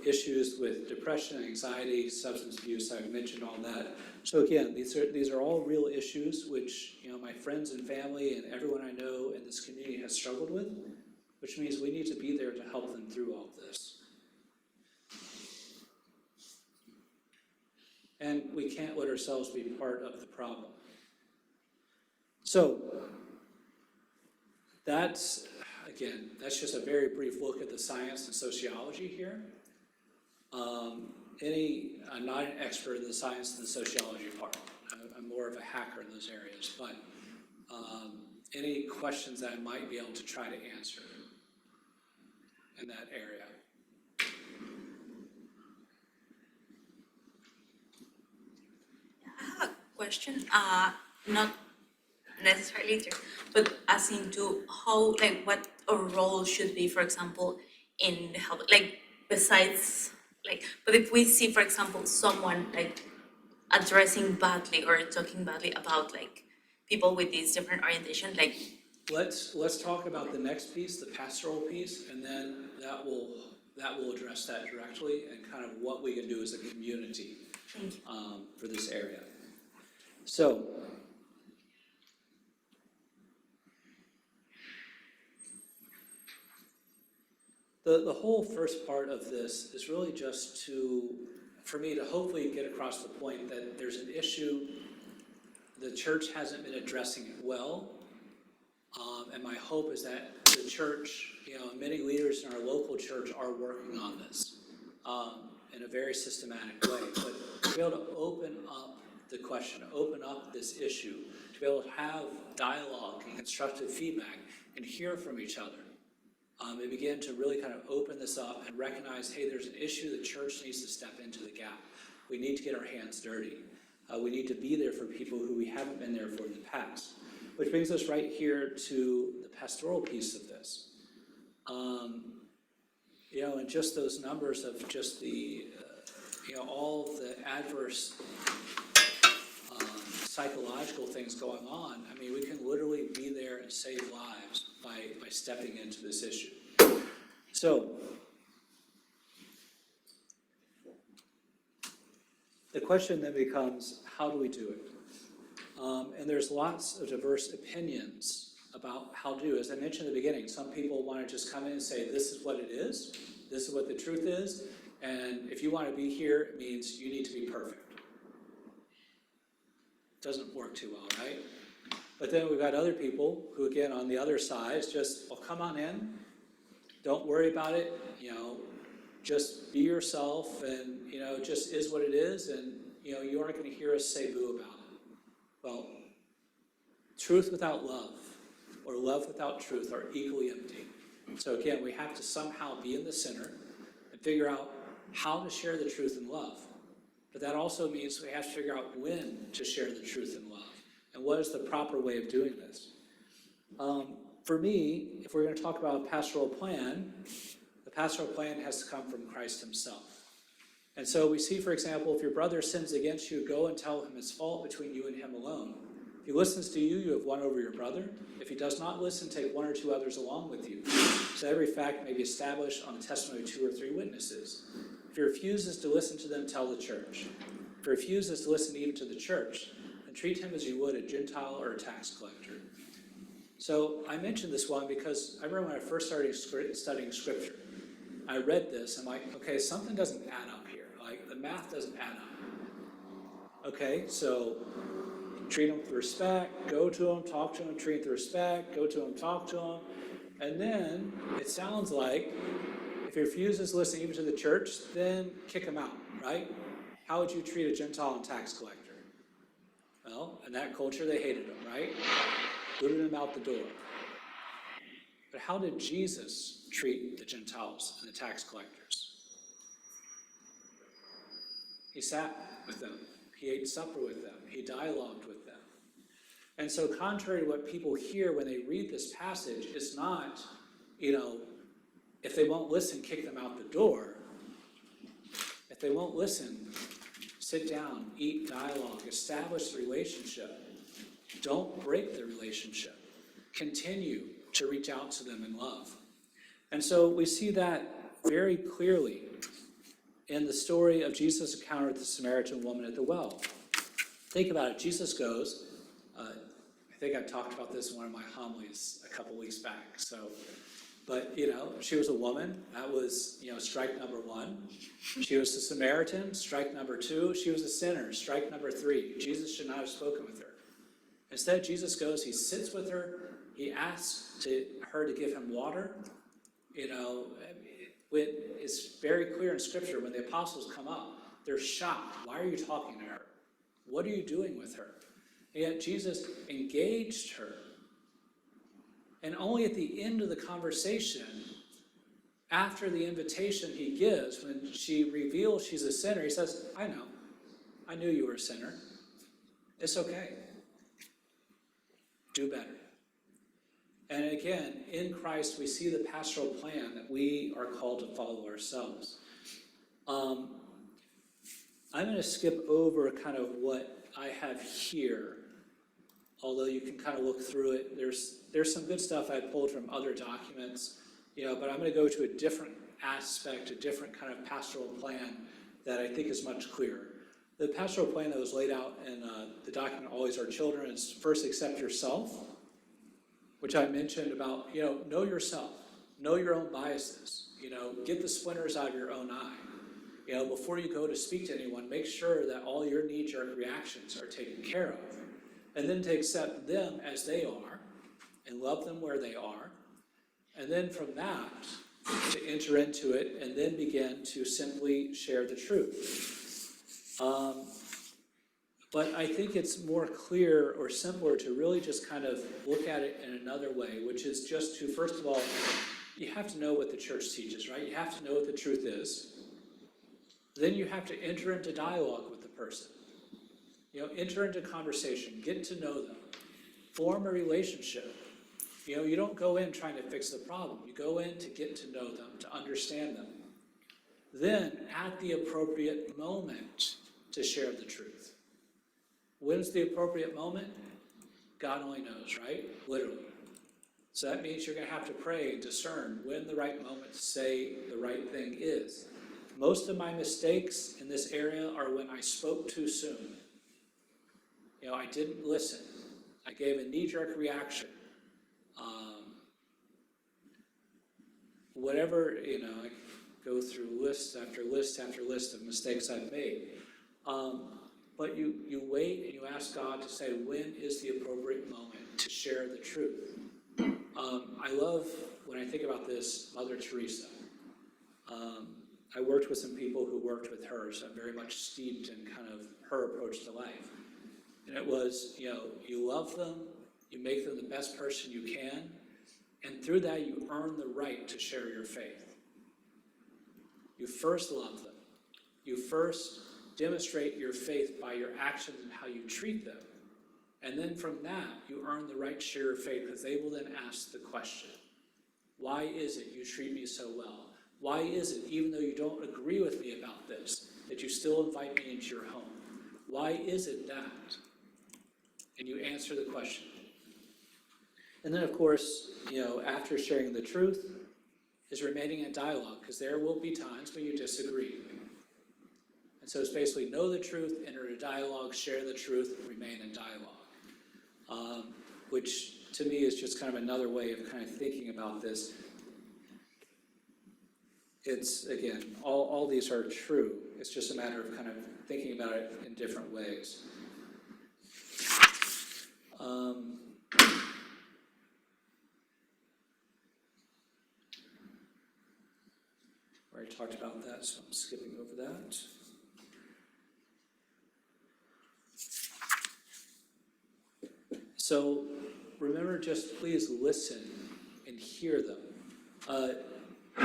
issues with depression, anxiety, substance abuse. I've mentioned all that. So again, these are all real issues which, my friends and family and everyone I know in this community has struggled with, which means we need to be there to help them through all this. And we can't let ourselves be part of the problem. So that's just a very brief look at the science and sociology here. I'm not an expert in the science and the sociology part. I'm more of a hacker in those areas, but any questions that I might be able to try to answer in that area? I have a question, not necessarily, but as into how, what a role should be, for example, in the health, besides, but if we see, for example, someone, addressing badly or talking badly about, people with these different orientation, Let's talk about the next piece, the pastoral piece, and then that will address that directly and kind of what we can do as a community for this area. So, the whole first part of this is really just for me to hopefully get across the point that there's an issue, the church hasn't been addressing it well, and my hope is that the church, many leaders in our local church are working on this in a very systematic way, but to be able to open up the question, open up this issue, to be able to have dialogue and constructive feedback and hear from each other. And begin to really kind of open this up and recognize, hey, there's an issue, the church needs to step into the gap. We need to get our hands dirty. We need to be there for people who we haven't been there for in the past. Which brings us right here to the pastoral piece of this. And just those numbers of just the, all the adverse psychological things going on. We can literally be there and save lives by stepping into this issue. So, the question then becomes, how do we do it? And there's lots of diverse opinions about how to do it. As I mentioned at the beginning, some people want to just come in and say, this is what it is, this is what the truth is, and if you want to be here, it means you need to be perfect. Doesn't work too well, right? But then we've got other people who, again, on the other side, just, well, come on in, don't worry about it, just be yourself, and, it just is what it is, and, you aren't going to hear us say boo about it. Well, truth without love, or love without truth, are equally empty. So again, we have to somehow be in the center and figure out how to share the truth in love. But that also means we have to figure out when to share the truth in love. And what is the proper way of doing this? For me, if we're going to talk about a pastoral plan, the pastoral plan has to come from Christ himself. And so we see, for example, if your brother sins against you, go and tell him his fault between you and him alone. If he listens to you, you have won over your brother. If he does not listen, take one or two others along with you, so every fact may be established on the testimony of 2 or 3 witnesses. If he refuses to listen to them, tell the church. If he refuses to listen even to the church, then treat him as you would a Gentile or a tax collector. So I mentioned this one because I remember when I first started studying Scripture, I read this, I'm like, okay, something doesn't add up here. Like, the math doesn't add up. Okay, so treat him with respect, go to him, talk to him, treat him with respect, go to him, talk to him. And then it sounds like if he refuses to listen even to the church, then kick him out, right? How would you treat a Gentile and tax collector? Well, in that culture, they hated him, right? Booted him out the door. But how did Jesus treat the Gentiles and the tax collectors? He sat with them. He ate supper with them. He dialogued with them. And so contrary to what people hear when they read this passage, it's not, if they won't listen, kick them out the door. If they won't listen, sit down, eat, dialogue, establish the relationship. Don't break the relationship. Continue to reach out to them in love. And so we see that very clearly in the story of Jesus' encounter with the Samaritan woman at the well. Think about it. Jesus goes, I think I talked about this in one of my homilies a couple weeks back. But she was a woman. That was, strike number 1. She was a Samaritan, strike number 2. She was a sinner, strike number 3. Jesus should not have spoken with her. Instead, Jesus goes, he sits with her, he asks her to give him water. It's very clear in Scripture when the apostles come up, they're shocked. Why are you talking to her? What are you doing with her? And yet Jesus engaged her. And only at the end of the conversation, after the invitation he gives, when she reveals she's a sinner, he says, I know. I knew you were a sinner. It's okay. Do better. And again, in Christ, we see the pastoral plan that we are called to follow ourselves. I'm going to skip over kind of what I have here, although you can kind of look through it. There's some good stuff I pulled from other documents, but I'm going to go to a different aspect, a different kind of pastoral plan that I think is much clearer. The pastoral plan that was laid out in the document Always Our Children is first accept yourself, which I mentioned about, know yourself, know your own biases, get the splinters out of your own eye. Before you go to speak to anyone, make sure that all your knee-jerk reactions are taken care of. And then to accept them as they are and love them where they are. And then from that, to enter into it and then begin to simply share the truth. But I think it's more clear or simpler to really just kind of look at it in another way, which is just to, first of all, you have to know what the church teaches, right? You have to know what the truth is. Then you have to enter into dialogue with the person. Enter into conversation, get to know them, form a relationship. You don't go in trying to fix the problem. You go in to get to know them, to understand them. Then, at the appropriate moment, to share the truth. When's the appropriate moment? God only knows, right? Literally. So that means you're going to have to pray and discern when the right moment to say the right thing is. Most of my mistakes in this area are when I spoke too soon. I didn't listen. I gave a knee-jerk reaction. I go through list after list after list of mistakes I've made. But you wait and you ask God to say, when is the appropriate moment to share the truth? I love, when I think about this, Mother Teresa. I worked with some people who worked with her, so I'm very much steeped in kind of her approach to life. And it was, you love them, you make them the best person you can, and through that you earn the right to share your faith. You first love them. You first demonstrate your faith by your actions and how you treat them. And then from that, you earn the right to share your faith because they will then ask the question, why is it you treat me so well? Why is it, even though you don't agree with me about this, that still invite me into your home? Why is it that? And you answer the question. And then, of course, after sharing the truth is remaining in dialogue, because there will be times when you disagree. And so it's basically know the truth, enter a dialogue, share the truth, remain in dialogue. Which to me is just kind of another way of kind of thinking about this. It's, again, all these are true. It's just a matter of kind of thinking about it in different ways. I already talked about that, so I'm skipping over that. So remember, just please listen and hear them.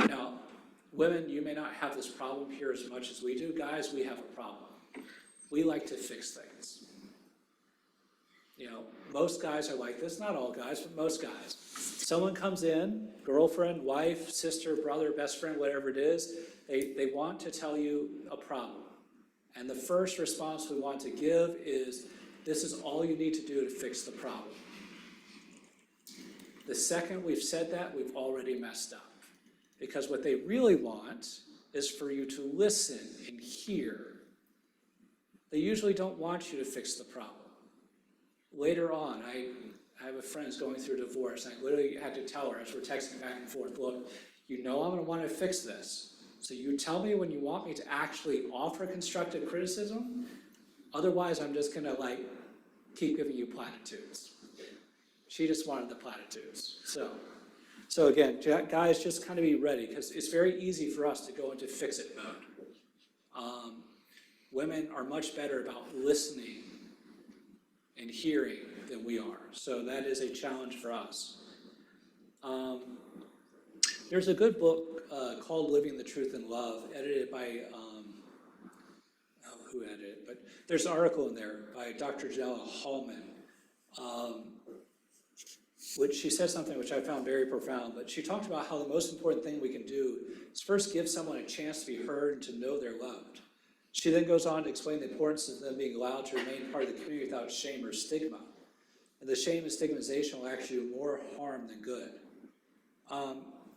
Now, women, you may not have this problem here as much as we do. Guys, we have a problem. We like to fix things. Most guys are like this, not all guys, but most guys. Someone comes in, girlfriend, wife, sister, brother, best friend, whatever it is, they want to tell you a problem. And the first response we want to give is, this is all you need to do to fix the problem. The second we've said that, we've already messed up. Because what they really want is for you to listen and hear. They usually don't want you to fix the problem. Later on, I have a friend who's going through a divorce, and I literally had to tell her as we're texting back and forth, look, I'm going to want to fix this. So you tell me when you want me to actually offer constructive criticism, otherwise I'm just going to keep giving you platitudes. She just wanted the platitudes. So again, guys, just kind of be ready, because it's very easy for us to go into fix-it mode. Women are much better about listening and hearing than we are. So that is a challenge for us. There's a good book called Living the Truth in Love, edited by, who edited it? But there's an article in there by Dr. Janella Hallman, which she said something which I found very profound, but she talked about how the most important thing we can do is first give someone a chance to be heard and to know they're loved. She then goes on to explain the importance of them being allowed to remain part of the community without shame or stigma. And the shame and stigmatization will actually do more harm than good.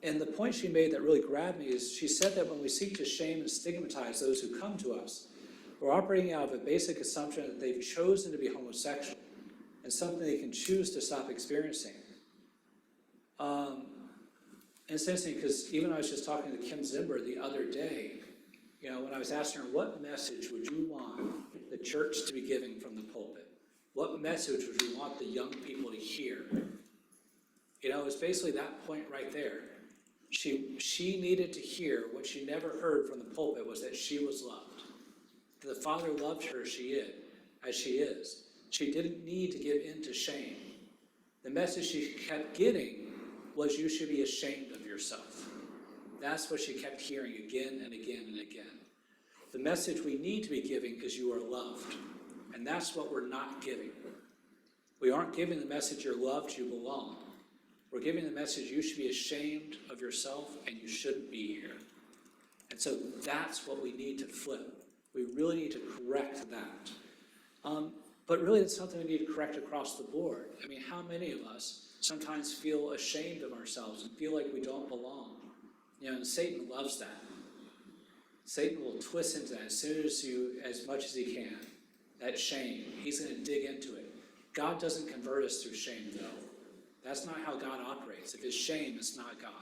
And the point she made that really grabbed me is she said that when we seek to shame and stigmatize those who come to us, we're operating out of a basic assumption that they've chosen to be homosexual and something they can choose to stop experiencing. And it's interesting because even I was just talking to Kim Zimber the other day, when I was asking her, what message would you want the church to be giving from the pulpit? What message would you want the young people to hear? It was basically that point right there. She needed to hear what she never heard from the pulpit was that she was loved. The Father loved her as she is. She didn't need to give in to shame. The message she kept getting was you should be ashamed of yourself. That's what she kept hearing again and again and again. The message we need to be giving is you are loved. And that's what we're not giving. We aren't giving the message you're loved, you belong. We're giving the message you should be ashamed of yourself and you shouldn't be here. And so that's what we need to flip. We really need to correct that. But really it's something we need to correct across the board. I mean, how many of us sometimes feel ashamed of ourselves and feel like we don't belong? And Satan loves that. Satan will twist into that as much as he can. That shame, he's going to dig into it. God doesn't convert us through shame, though. That's not how God operates. If it's shame, it's not God.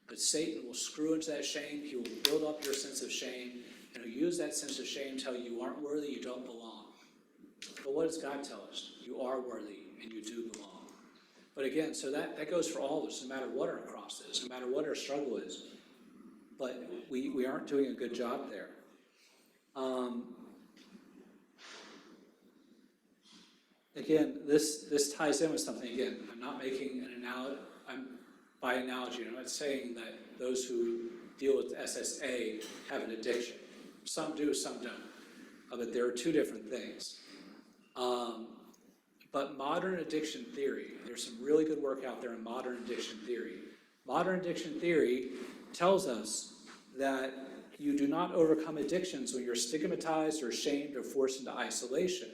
But Satan will screw into that shame. He will build up your sense of shame, and he'll use that sense of shame to tell you you aren't worthy, you don't belong. But what does God tell us? You are worthy, and you do belong. But again, so that goes for all of us, no matter what our cross is, no matter what our struggle is. But we aren't doing a good job there. Again, this ties in with something. Again, I'm not making an analogy. By analogy, I'm not saying that those who deal with SSA have an addiction. Some do, some don't. But there are two different things. But modern addiction theory, there's some really good work out there in modern addiction theory. Modern addiction theory tells us that you do not overcome addictions when you're stigmatized or shamed or forced into isolation.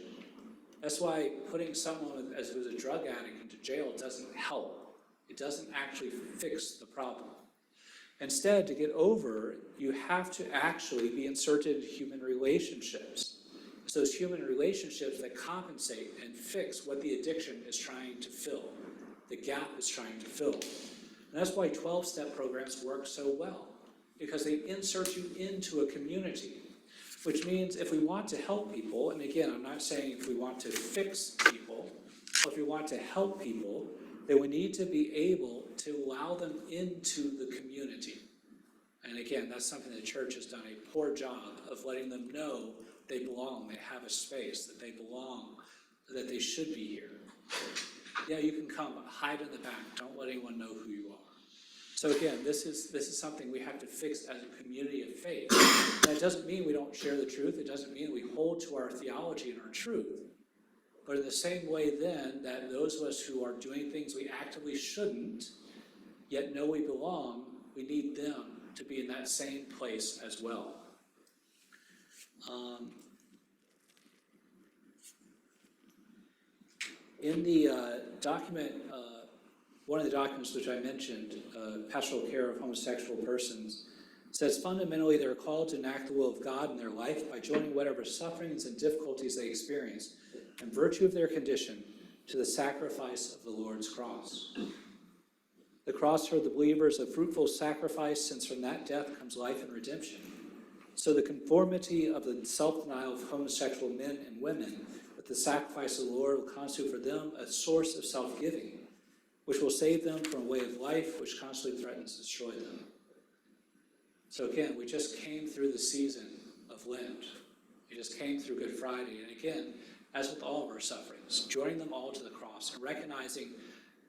That's why putting someone who's a drug addict into jail doesn't help. It doesn't actually fix the problem. Instead, to get over, you have to actually be inserted into human relationships. It's those human relationships that compensate and fix what the addiction is trying to fill, the gap is trying to fill. And that's why 12-step programs work so well, because they insert you into a community, which means if we want to help people, and again, I'm not saying if we want to fix people, but if we want to help people, then we need to be able to allow them into the community. And again, that's something the church has done a poor job of letting them know they belong, they have a space, that they belong, that they should be here. Yeah, you can come, but hide in the back. Don't let anyone know who you are. So again, this is something we have to fix as a community of faith. And it doesn't mean we don't share the truth. It doesn't mean we hold to our theology and our truth. But in the same way then, that those of us who are doing things we actively shouldn't, yet know we belong, we need them to be in that same place as well. In the document, one of the documents which I mentioned, Pastoral Care of Homosexual Persons, says fundamentally they're called to enact the will of God in their life by joining whatever sufferings and difficulties they experience in virtue of their condition to the sacrifice of the Lord's cross. The cross for the believer is a fruitful sacrifice, since from that death comes life and redemption. So the conformity of the self-denial of homosexual men and women with the sacrifice of the Lord will constitute for them a source of self-giving, which will save them from a way of life which constantly threatens to destroy them. So again, we just came through the season of Lent. We just came through Good Friday. And again, as with all of our sufferings, joining them all to the cross and recognizing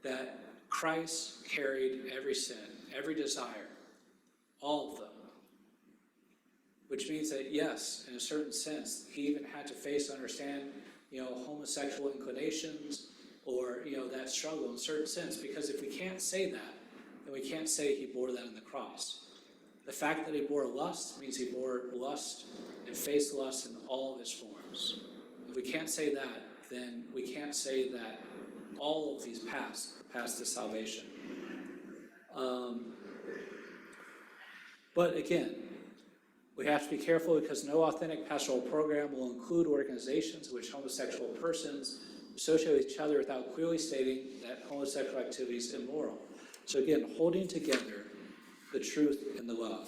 that Christ carried every sin, every desire, all of them. Which means that, yes, in a certain sense, he even had to face and understand, homosexual inclinations or, that struggle in a certain sense. Because if we can't say that, then we can't say he bore that on the cross. The fact that he bore lust means he bore lust and faced lust in all of its forms. If we can't say that, then we can't say that all of these paths to salvation. But again, we have to be careful, because no authentic pastoral program will include organizations in which homosexual persons associate with each other without clearly stating that homosexual activity is immoral. So again, holding together the truth and the love.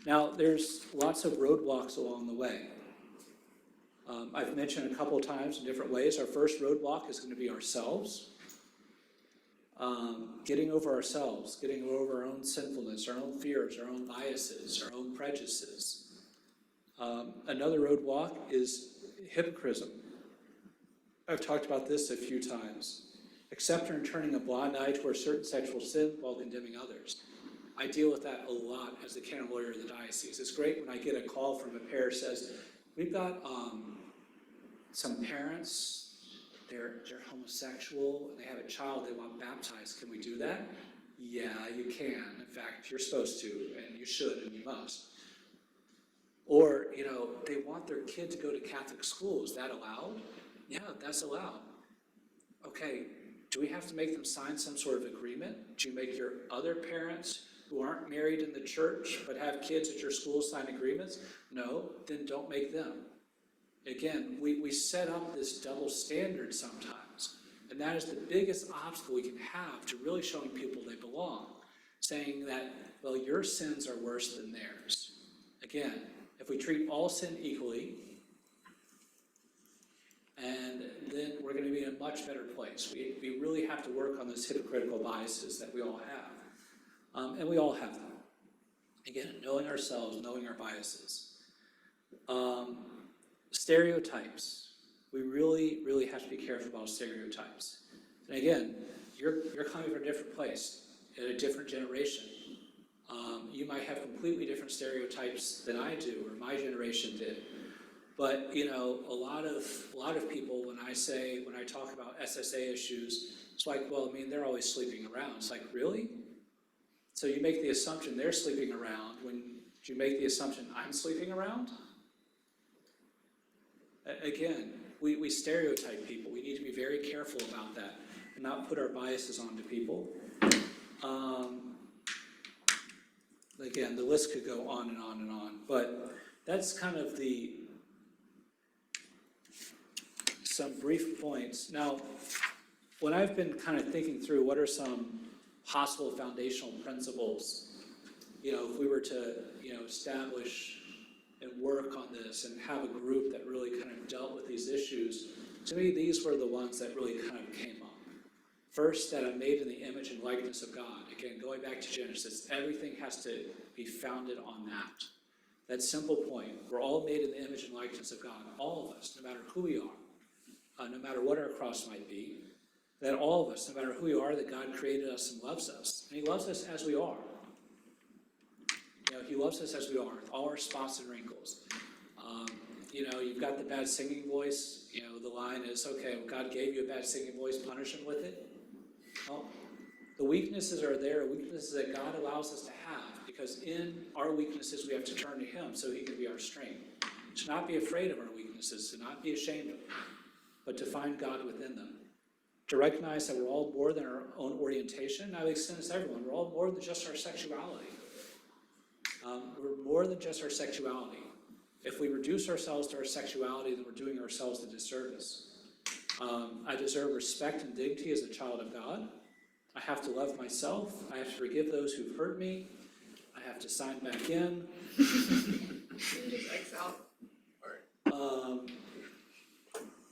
Now, there's lots of roadblocks along the way. I've mentioned a couple of times in different ways, our first roadblock is going to be ourselves. Getting over ourselves, getting over our own sinfulness, our own fears, our own biases, our own prejudices. Another roadblock is hypocrisy. I've talked about this a few times. Accepting and turning a blind eye toward certain sexual sin while condemning others. I deal with that a lot as the canon lawyer of the diocese. It's great when I get a call from a parish that says, we've got some parents, they're homosexual, and they have a child they want baptized. Can we do that? Yeah, you can. In fact, you're supposed to, and you should, and you must. Or, they want their kid to go to Catholic school. Is that allowed? Yeah, that's allowed. Okay, do we have to make them sign some sort of agreement? Do you make your other parents who aren't married in the church but have kids at your school sign agreements? No, then don't make them. Again, we set up this double standard sometimes, and that is the biggest obstacle we can have to really showing people they belong, saying that, well, your sins are worse than theirs. Again, if we treat all sin equally, and then we're going to be in a much better place. We really have to work on those hypocritical biases that we all have. And we all have them. Again, knowing ourselves, knowing our biases. Stereotypes. We really, really have to be careful about stereotypes. And again, you're coming from a different place, in a different generation. You might have completely different stereotypes than I do, or my generation did. But a lot of people, when I talk about SSA issues, it's like, well, they're always sleeping around. It's like, really? So you make the assumption they're sleeping around when you make the assumption I'm sleeping around? Again, we stereotype people. We need to be very careful about that and not put our biases onto people. Again, the list could go on and on and on, but that's kind of some brief points. Now, when I've been kind of thinking through what are some possible foundational principles, if we were to, establish and work on this and have a group that really kind of dealt with these issues, to me, these were the ones that really kind of came up. First, that I'm made in the image and likeness of God. Again, going back to Genesis, everything has to be founded on that. That simple point. We're all made in the image and likeness of God. All of us, no matter who we are, no matter what our cross might be, that all of us, no matter who we are, that God created us and loves us. And he loves us as we are. He loves us as we are, with all our spots and wrinkles. You've got the bad singing voice. The line is, okay, well, God gave you a bad singing voice, punish him with it. Well, the weaknesses are there, weaknesses that God allows us to have, because in our weaknesses we have to turn to him so he can be our strength. To not be afraid of our weaknesses, to not be ashamed of them, but to find God within them. To recognize that we're all more than our own orientation. I would extend this to everyone. We're all more than just our sexuality. We're more than just our sexuality. If we reduce ourselves to our sexuality, then we're doing ourselves a disservice. I deserve respect and dignity as a child of God. I have to love myself. I have to forgive those who've hurt me. I have to sign back in. You can just X out.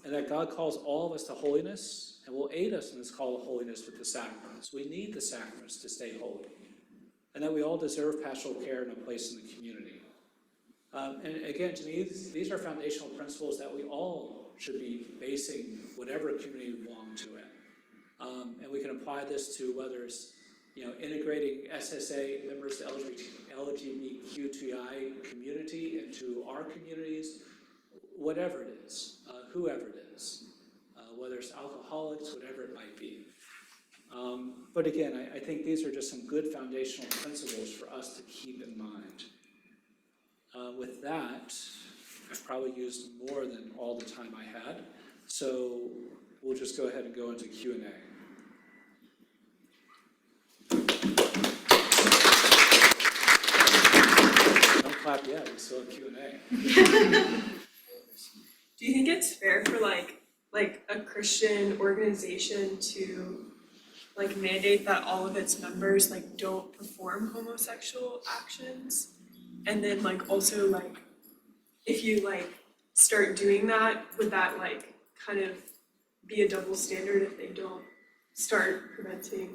And that God calls all of us to holiness and will aid us in this call to holiness with the sacraments. We need the sacraments to stay holy. And that we all deserve pastoral care and a place in the community. And again, to me, these are foundational principles that we all should be basing whatever community we belong to in. And we can apply this to whether it's integrating SSA members to LGBTQI community into our communities, whatever it is, whoever it is, whether it's alcoholics, whatever it might be. But again, I think these are just some good foundational principles for us to keep in mind. With that, I've probably used more than all the time I had, so we'll just go ahead and go into Q&A. Don't clap yet, we still have Q&A. Do you think it's fair for like a Christian organization to mandate that all of its members don't perform homosexual actions? And then also if you start doing that, would that kind of be a double standard if they don't start preventing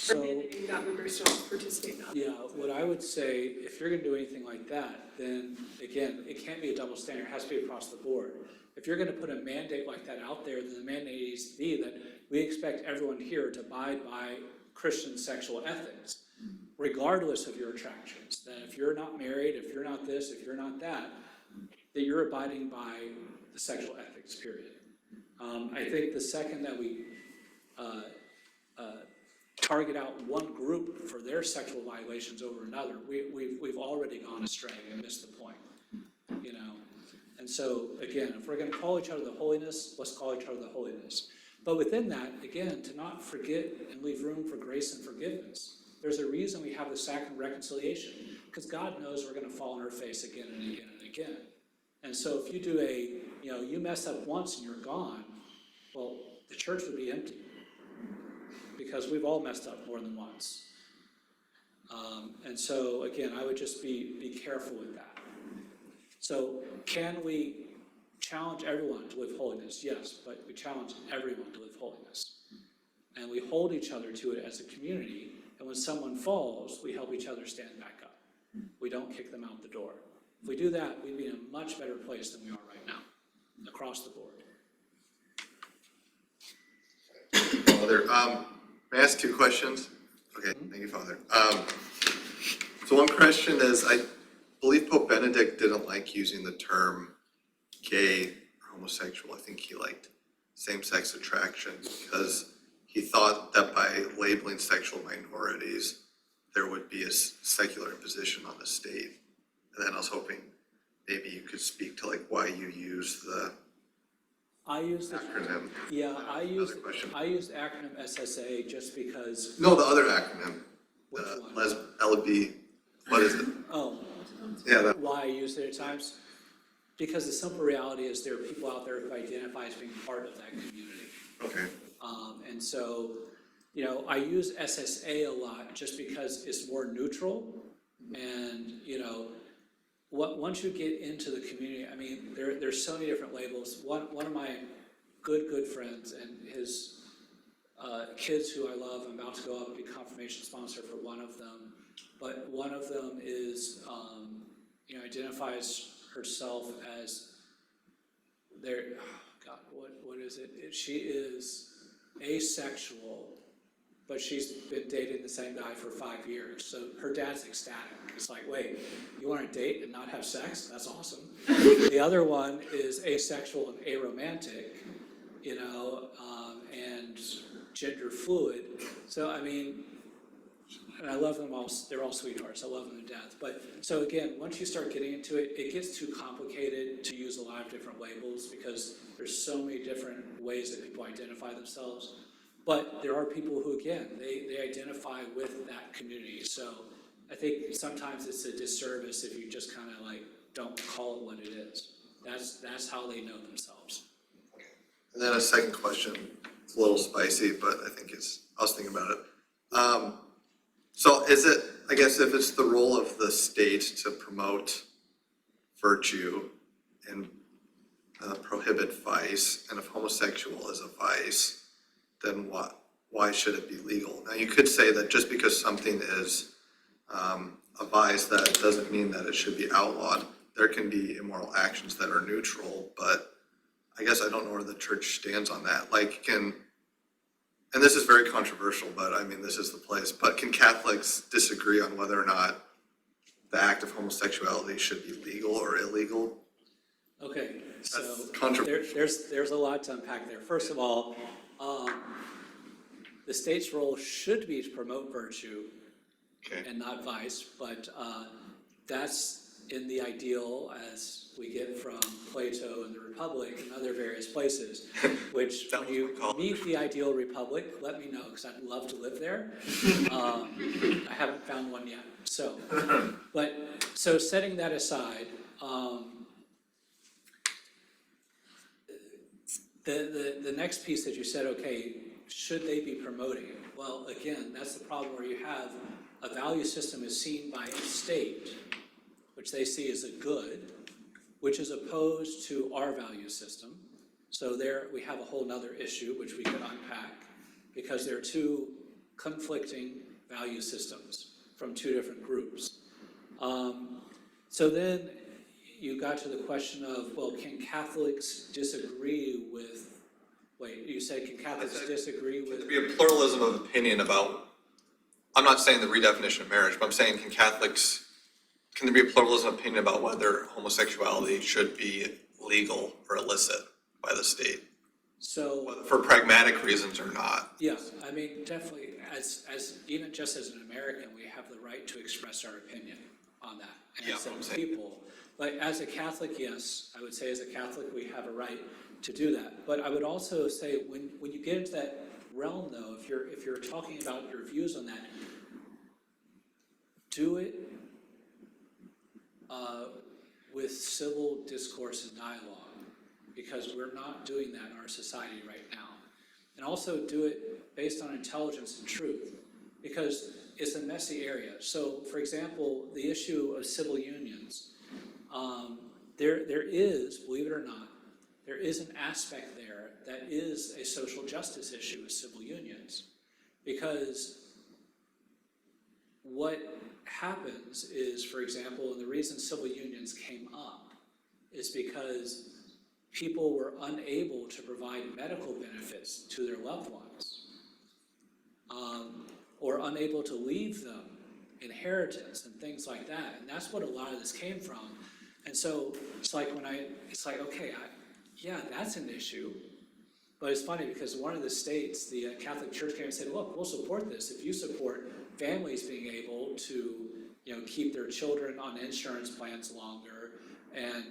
or mandating that members don't participate in that? Yeah, what I would say, if you're gonna do anything like that, then again, it can't be a double standard, it has to be across the board. If you're gonna put a mandate like that out there, then the mandate needs to be that we expect everyone here to abide by Christian sexual ethics, regardless of your attractions. That if you're not married, if you're not this, if you're not that you're abiding by the sexual ethics, period. I think the second that we target out one group for their sexual violations over another, we've already gone astray and missed the point, And so, again, if we're gonna call each other to holiness, let's call each other to holiness. But within that, again, to not forget and leave room for grace and forgiveness. There's a reason we have the sacrament of reconciliation, because God knows we're gonna fall on our face again and again and again. And so if you do you mess up once and you're gone, well, the church would be empty. Because we've all messed up more than once. And so, again, I would just be careful with that. So can we challenge everyone to live holiness? Yes, but we challenge everyone to live holiness. And we hold each other to it as a community, and when someone falls, we help each other stand back up. We don't kick them out the door. If we do that, we'd be in a much better place than we are right now, across the board. Father, may I ask 2 questions? Okay, thank you, Father. So one question is, I believe Pope Benedict didn't like using the term gay or homosexual. I think he liked same-sex attraction because he thought that by labeling sexual minorities, there would be a secular imposition on the state. And then I was hoping maybe you could speak to like why you use the I use the, acronym. yeah, I use question. acronym SSA just because, No, the other acronym, which the one? LB, what is it? Oh, Yeah, that, why I use it at times? Because the simple reality is there are people out there who identify as being part of that community. okay. And so, you know, I use SSA a lot just because it's more neutral. And, you know, once you get into the community, I mean, there's so many different labels. One of my good friends and his kids who I love, I'm about to go up and be confirmation sponsor for one of them. But one of them is, you know, identifies herself as there, oh God, what is it? She is asexual, but she's been dating the same guy for 5 years. So her dad's ecstatic. It's like, wait, you want to date and not have sex? That's awesome. The other one is asexual and aromantic, you know, and gender fluid. So, I mean, and I love them all, they're all sweethearts, I love them to death. But, so again, once you start getting into it, it gets too complicated to use a lot of different labels because there's so many different ways that people identify themselves. But there are people who, again, they identify with that community. So I think sometimes it's a disservice if you just kind of like don't call it what it is. That's how they know themselves. And then a second question, it's a little spicy, but I was thinking about it. So is it, I guess if it's the role of the state to promote virtue and prohibit vice, and if homosexual is a vice, then why should it be legal? Now, you could say that just because something is a vice, that doesn't mean that it should be outlawed. There can be immoral actions that are neutral, but I guess I don't know where the church stands on that. Like, and this is very controversial, but I mean, this is the place, but can Catholics disagree on whether or not the act of homosexuality should be legal or illegal? Okay, so That's controversial. there's a lot to unpack there. First of all, the state's role should be to promote virtue and not vice, but that's in the ideal as we get from Plato and the Republic and other various places, which when you meet the ideal Republic, let me know, because I'd love to live there. I haven't found one yet. So setting that aside, the next piece that you said, okay, should they be promoting? Well, again, that's the problem where you have a value system is seen by a state, which they see as a good, which is opposed to our value system. So there we have a whole nother issue which we could unpack because there are two conflicting value systems from two different groups. So then you got to the question of, well, can Catholics disagree with, you said can Catholics disagree with? Can there be a pluralism of opinion about, I'm not saying the redefinition of marriage, but I'm saying can there be a pluralism of opinion about whether homosexuality should be legal or illicit by the state? So, For pragmatic reasons or not? yeah, I mean, definitely, as even just as an American, we have the right to express our opinion on that. And Yeah, as I'm a saying. people, but as a Catholic, yes, I would say as a Catholic, we have a right to do that. But I would also say when you get into that realm though, if you're talking about your views on that, do it with civil discourse and dialogue, because we're not doing that in our society right now. And also do it based on intelligence and truth, because it's a messy area. So, for example, the issue of civil unions, there is, believe it or not, there is an aspect there that is a social justice issue with civil unions, because what happens is, for example, and the reason civil unions came up is because people were unable to provide medical benefits to their loved ones, or unable to leave them inheritance and things like that. And that's what a lot of this came from. And so it's like okay, yeah, that's an issue. But it's funny because one of the states, the Catholic Church came and said, look, we'll support this if you support families being able to, keep their children on insurance plans longer and,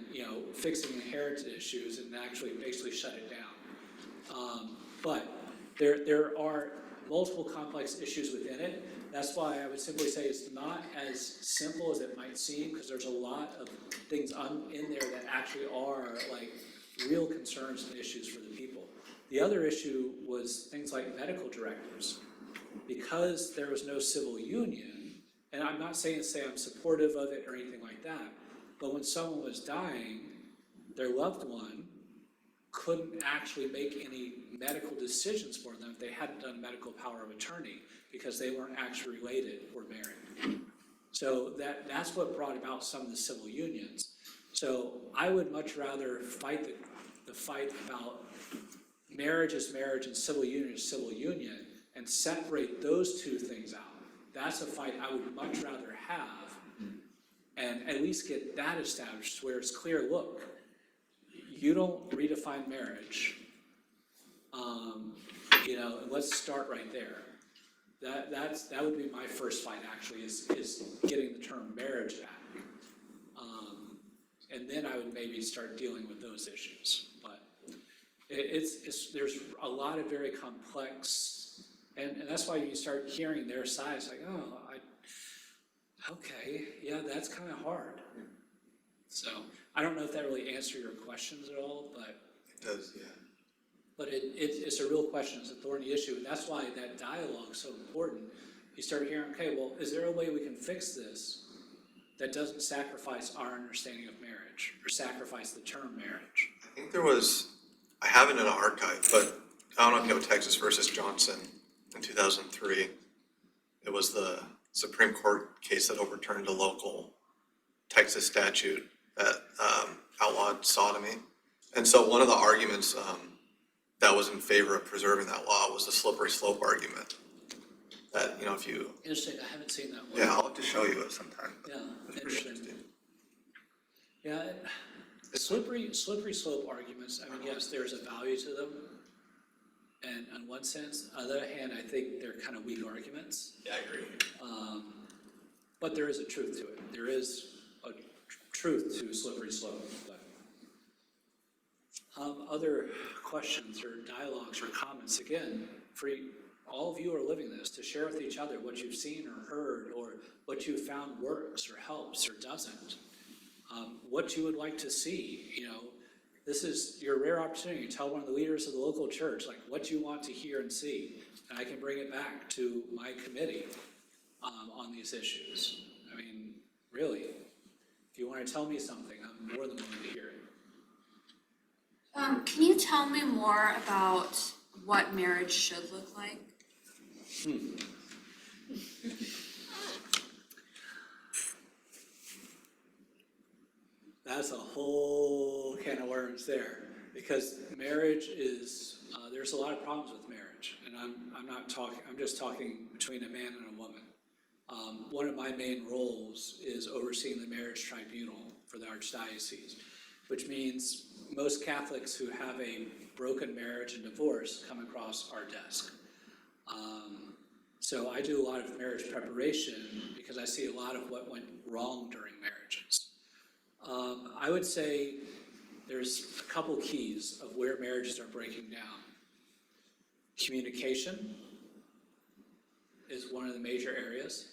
fixing inherited issues and actually basically shut it down. But there are multiple complex issues within it. That's why I would simply say it's not as simple as it might seem, because there's a lot of things in there that actually are like real concerns and issues for the people. The other issue was things like medical directives. Because there was no civil union, and I'm not saying I'm supportive of it or anything like that, but when someone was dying, their loved one couldn't actually make any medical decisions for them if they hadn't done medical power of attorney, because they weren't actually related or married. So that's what brought about some of the civil unions. So I would much rather fight the fight about marriage is marriage and civil union is civil union, and separate those two things out. That's a fight I would much rather have, and at least get that established where it's clear, look, you don't redefine marriage, and let's start right there. That would be my first fight, actually, is getting the term marriage back. And then I would maybe start dealing with those issues. But there's a lot of very complex, and that's why you start hearing their sides, like, okay, yeah, that's kind of hard. So I don't know if that really answered your questions at all, but. It does, yeah. But it's a real question, it's a thorny issue, and that's why that dialogue is so important. You start hearing, okay, well, is there a way we can fix this that doesn't sacrifice our understanding of marriage, or sacrifice the term marriage? I think I have it in an archive, but I don't know if you have Texas versus Johnson in 2003. It was the Supreme Court case that overturned a local Texas statute that outlawed sodomy. And so one of the arguments that was in favor of preserving that law was the slippery slope argument. That, if you... Interesting, I haven't seen that one. Yeah, I'll have to show you it sometime. Yeah, It's pretty interesting. Yeah, slippery slope arguments, I mean, yes, there's a value to them, and in one sense. On the other hand, I think they're kind of weak arguments. Yeah, I agree. But there is a truth to it. There is a truth to slippery slope. But other questions or dialogues or comments, again, all of you are living this, to share with each other what you've seen or heard, or what you found works or helps or doesn't. What you would like to see, this is your rare opportunity to tell one of the leaders of the local church, like, what you want to hear and see. And I can bring it back to my committee on these issues. I mean, really, if you want to tell me something, I'm more than willing to hear it. Can you tell me more about what marriage should look like? That's a whole can of worms there, because marriage is, there's a lot of problems with marriage, and I'm just talking between a man and a woman. One of my main roles is overseeing the marriage tribunal for the Archdiocese, which means most Catholics who have a broken marriage and divorce come across our desk. So I do a lot of marriage preparation because I see a lot of what went wrong during marriages. I would say there's a couple keys of where marriages are breaking down. Communication is one of the major areas.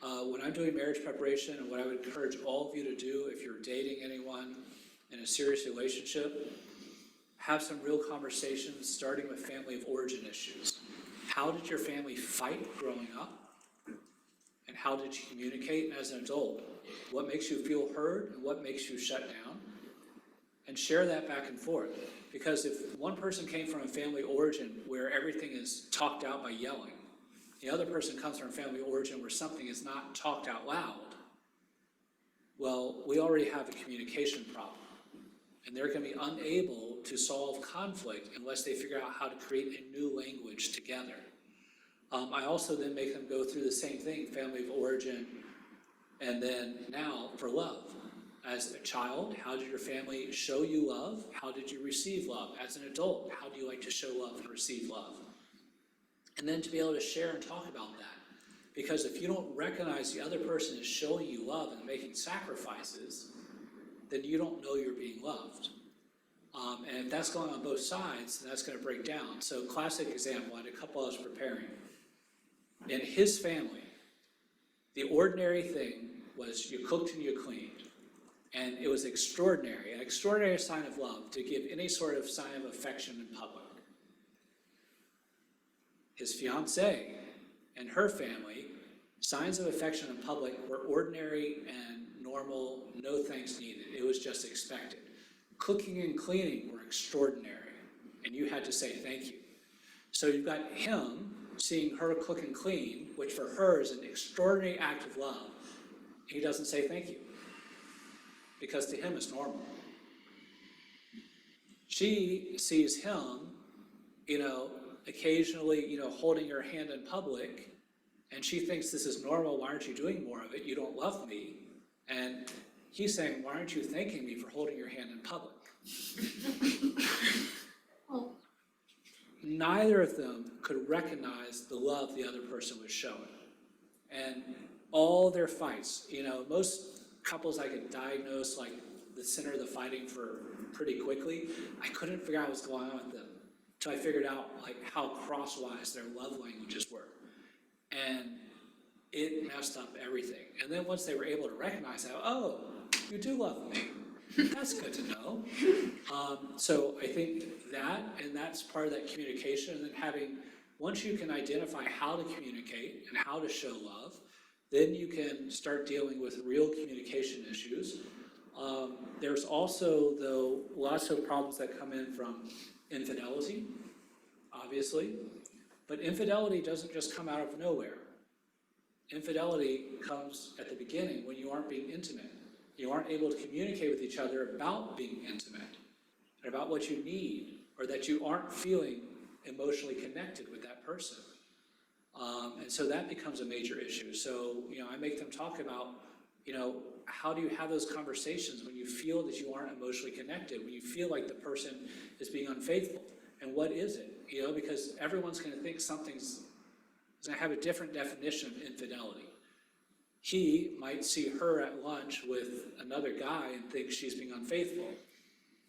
When I'm doing marriage preparation, and what I would encourage all of you to do if you're dating anyone in a serious relationship, have some real conversations starting with family of origin issues. How did your family fight growing up? And how did you communicate as an adult? What makes you feel heard and what makes you shut down? And share that back and forth. Because if one person came from a family origin where everything is talked out by yelling, the other person comes from a family origin where something is not talked out loud, well, we already have a communication problem. And they're going to be unable to solve conflict unless they figure out how to create a new language together. I also then make them go through the same thing, family of origin, and then now for love. As a child, how did your family show you love? How did you receive love? As an adult, how do you like to show love and receive love? And then to be able to share and talk about that. Because if you don't recognize the other person is showing you love and making sacrifices, then you don't know you're being loved. And if that's going on both sides, then that's going to break down. So classic example, I had a couple I was preparing. In his family, the ordinary thing was you cooked and you cleaned. And it was extraordinary, an extraordinary sign of love to give any sort of sign of affection in public. His fiancée and her family, signs of affection in public were ordinary and normal, no thanks needed. It was just expected. Cooking and cleaning were extraordinary, and you had to say thank you. So you've got him seeing her cook and clean, which for her is an extraordinary act of love. He doesn't say thank you, because to him it's normal. She sees him, occasionally, holding her hand in public, and she thinks this is normal. Why aren't you doing more of it? You don't love me. And he's saying, why aren't you thanking me for holding your hand in public? Oh. Neither of them could recognize the love the other person was showing. And all their fights, most couples I could diagnose like the center of the fighting for pretty quickly. I couldn't figure out what's going on with them until I figured out like how crosswise their love languages were. And it messed up everything. And then once they were able to recognize that, oh, you do love me. That's good to know. So I think that's part of that communication. And then once you can identify how to communicate and how to show love, then you can start dealing with real communication issues. There's also, though, lots of problems that come in from infidelity, obviously. But infidelity doesn't just come out of nowhere. Infidelity comes at the beginning when you aren't being intimate. You aren't able to communicate with each other about being intimate and about what you need, or that you aren't feeling emotionally connected with that person. And so that becomes a major issue. So, I make them talk about, how do you have those conversations when you feel that you aren't emotionally connected, when you feel like the person is being unfaithful? And what is it? Because everyone's going to think something's going to have a different definition of infidelity. He might see her at lunch with another guy and think she's being unfaithful.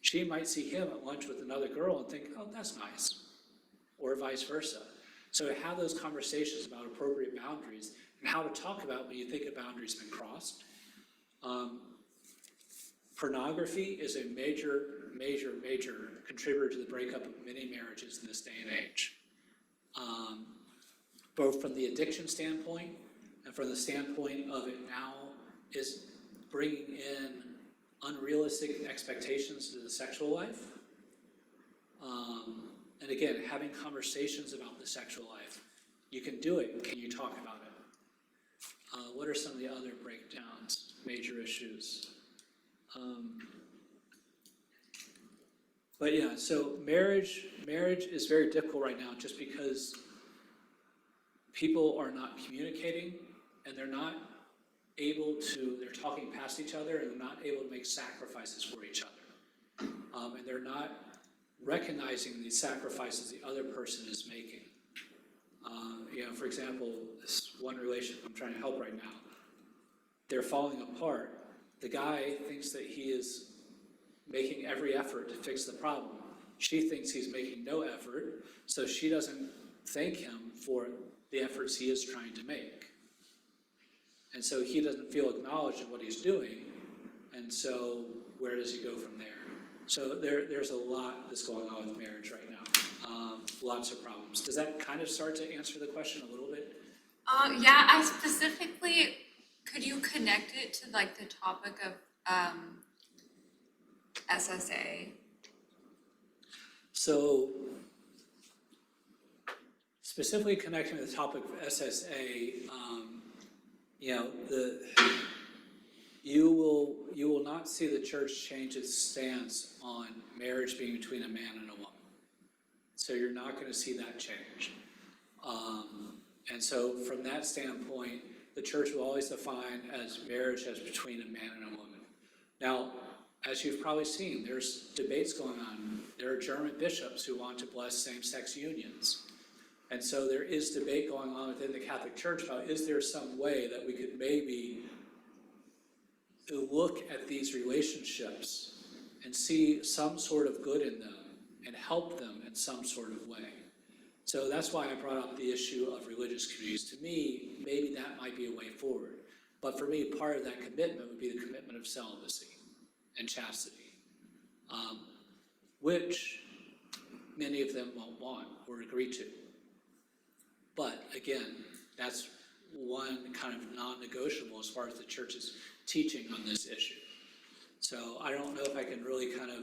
She might see him at lunch with another girl and think, oh, that's nice, or vice versa. So to have those conversations about appropriate boundaries and how to talk about when you think a boundary's been crossed. Pornography is a major contributor to the breakup of many marriages in this day and age. Both from the addiction standpoint and from the standpoint of it now is bringing in unrealistic expectations to the sexual life. And again, having conversations about the sexual life. You can do it. Can you talk about it? What are some of the other breakdowns, major issues? But yeah, so marriage is very difficult right now just because people are not communicating and they're talking past each other and they're not able to make sacrifices for each other. And they're not recognizing the sacrifices the other person is making. For example, this one relationship I'm trying to help right now, they're falling apart. The guy thinks that he is making every effort to fix the problem. She thinks he's making no effort, so she doesn't thank him for the efforts he is trying to make. And so he doesn't feel acknowledged in what he's doing, and so where does he go from there? So there's a lot that's going on with marriage right now. Lots of problems. Does that kind of start to answer the question a little bit? Yeah, I specifically, could you connect it to like the topic of SSA? So specifically connecting to the topic of SSA, you will not see the church change its stance on marriage being between a man and a woman. So you're not going to see that change. And so from that standpoint, the church will always define as marriage as between a man and a woman. Now, as you've probably seen, there's debates going on. There are German bishops who want to bless same-sex unions. And so there is debate going on within the Catholic Church about, is there some way that we could maybe look at these relationships and see some sort of good in them and help them in some sort of way. So that's why I brought up the issue of religious communities. To me, maybe that might be a way forward. But for me, part of that commitment would be the commitment of celibacy and chastity, which many of them won't want or agree to. But again, that's one kind of non-negotiable as far as the church's teaching on this issue. So I don't know if I can really kind of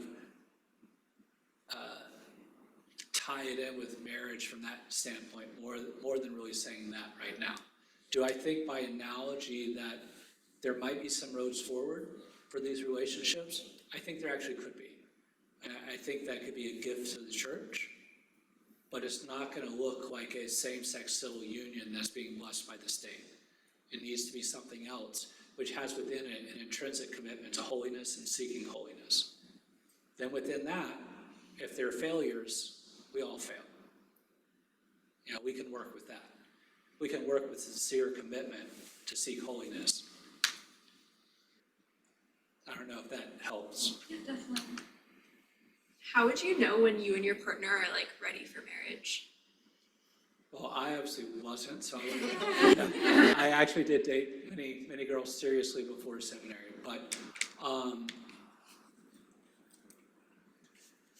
tie it in with marriage from that standpoint, more than really saying that right now. Do I think by analogy that there might be some roads forward for these relationships? I think there actually could be. And I think that could be a gift to the church, but it's not going to look like a same-sex civil union that's being blessed by the state. It needs to be something else, which has within it an intrinsic commitment to holiness and seeking holiness. Then within that, if there are failures, we all fail. You know, we can work with that. We can work with sincere commitment to seek holiness. I don't know if that helps. Yeah, definitely. How would you know when you and your partner are like ready for marriage? Well, I obviously wasn't, so I actually did date many girls seriously before seminary, but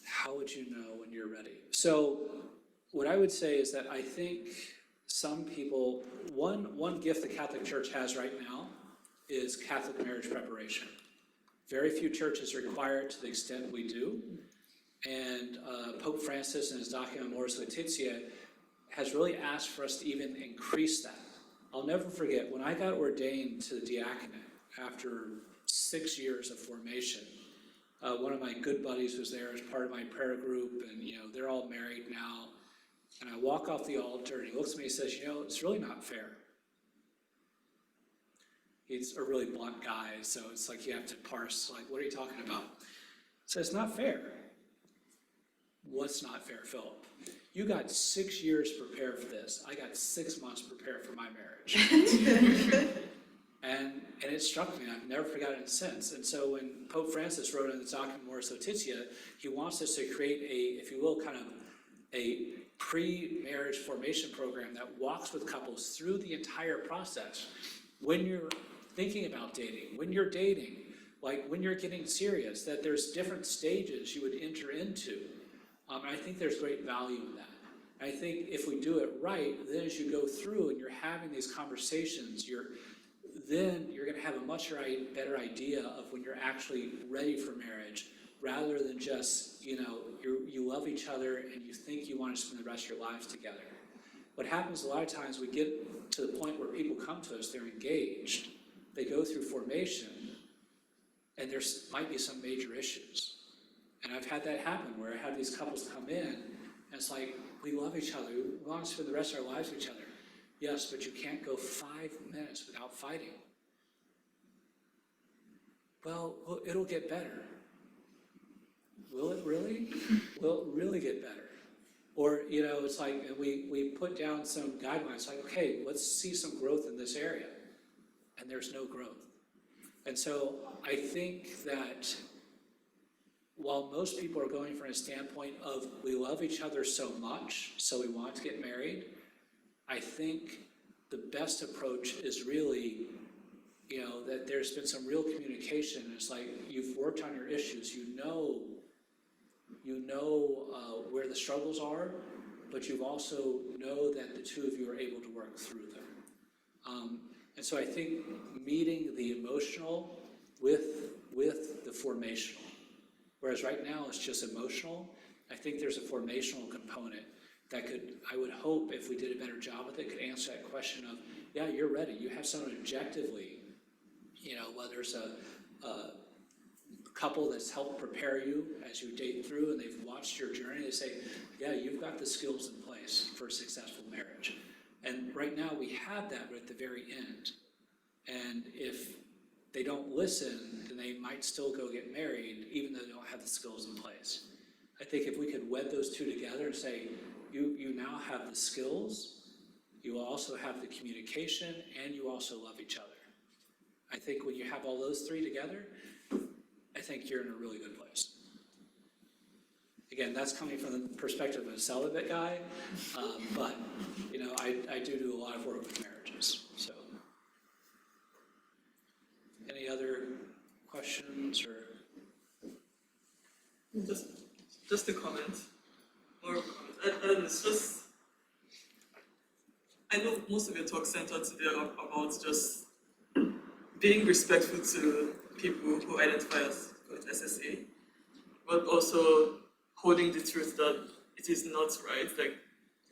how would you know when you're ready? So what I would say is that I think some people, one gift the Catholic Church has right now is Catholic marriage preparation. Very few churches require it to the extent we do. And Pope Francis in his document Amoris Laetitia has really asked for us to even increase that. I'll never forget, when I got ordained to the diaconate after 6 years of formation, one of my good buddies was there as part of my prayer group, and you know, they're all married now. And I walk off the altar and he looks at me and says, you know, it's really not fair. He's a really blunt guy, so it's like you have to parse, like, what are you talking about? So it's not fair. What's not fair, Philip? You got 6 years to prepare for this. I got 6 months to prepare for my marriage. And it struck me. I've never forgotten it since. And so when Pope Francis wrote in the document Amoris Laetitia, he wants us to create a, if you will, kind of a pre-marriage formation program that walks with couples through the entire process. When you're thinking about dating, when you're dating, like when you're getting serious, that there's different stages you would enter into. And I think there's great value in that. I think if we do it right, then as you go through and you're having these conversations, then you're going to have a much better idea of when you're actually ready for marriage, rather than just, you know, you love each other and you think you want to spend the rest of your lives together. What happens a lot of times, we get to the point where people come to us, they're engaged, they go through formation, and there might be some major issues. And I've had that happen where I have these couples come in, and it's like, we love each other, we want to spend the rest of our lives with each other. Yes, but you can't go 5 minutes without fighting. Well, it'll get better. Will it really? Will it really get better? Or, you know, it's like we put down some guidelines, like, okay, let's see some growth in this area. And there's no growth. And so I think that while most people are going from a standpoint of we love each other so much, so we want to get married, I think the best approach is really, you know, that there's been some real communication. It's like you've worked on your issues, you know where the struggles are, but you also know that the two of you are able to work through them. And so I think meeting the emotional with the formational, whereas right now it's just emotional, I think there's a formational component that could, I would hope if we did a better job with it, could answer that question of, yeah, you're ready. You have someone objectively, you know, whether it's a couple that's helped prepare you as you date through and they've watched your journey, they say, yeah, you've got the skills in place for a successful marriage. And right now we have that at the very end. And if they don't listen, then they might still go get married even though they don't have the skills in place. I think if we could wed those two together and say, you now have the skills, you also have the communication, and you also love each other. I think when you have all those three together, I think you're in a really good place. Again, that's coming from the perspective of a celibate guy, but, you know, I do a lot of work with marriages, so. Any other questions or? Just a comment, more of a comment. And it's just, I know most of your talk centered today about just being respectful to people who identify as SSA, but also holding the truth that it is not right, like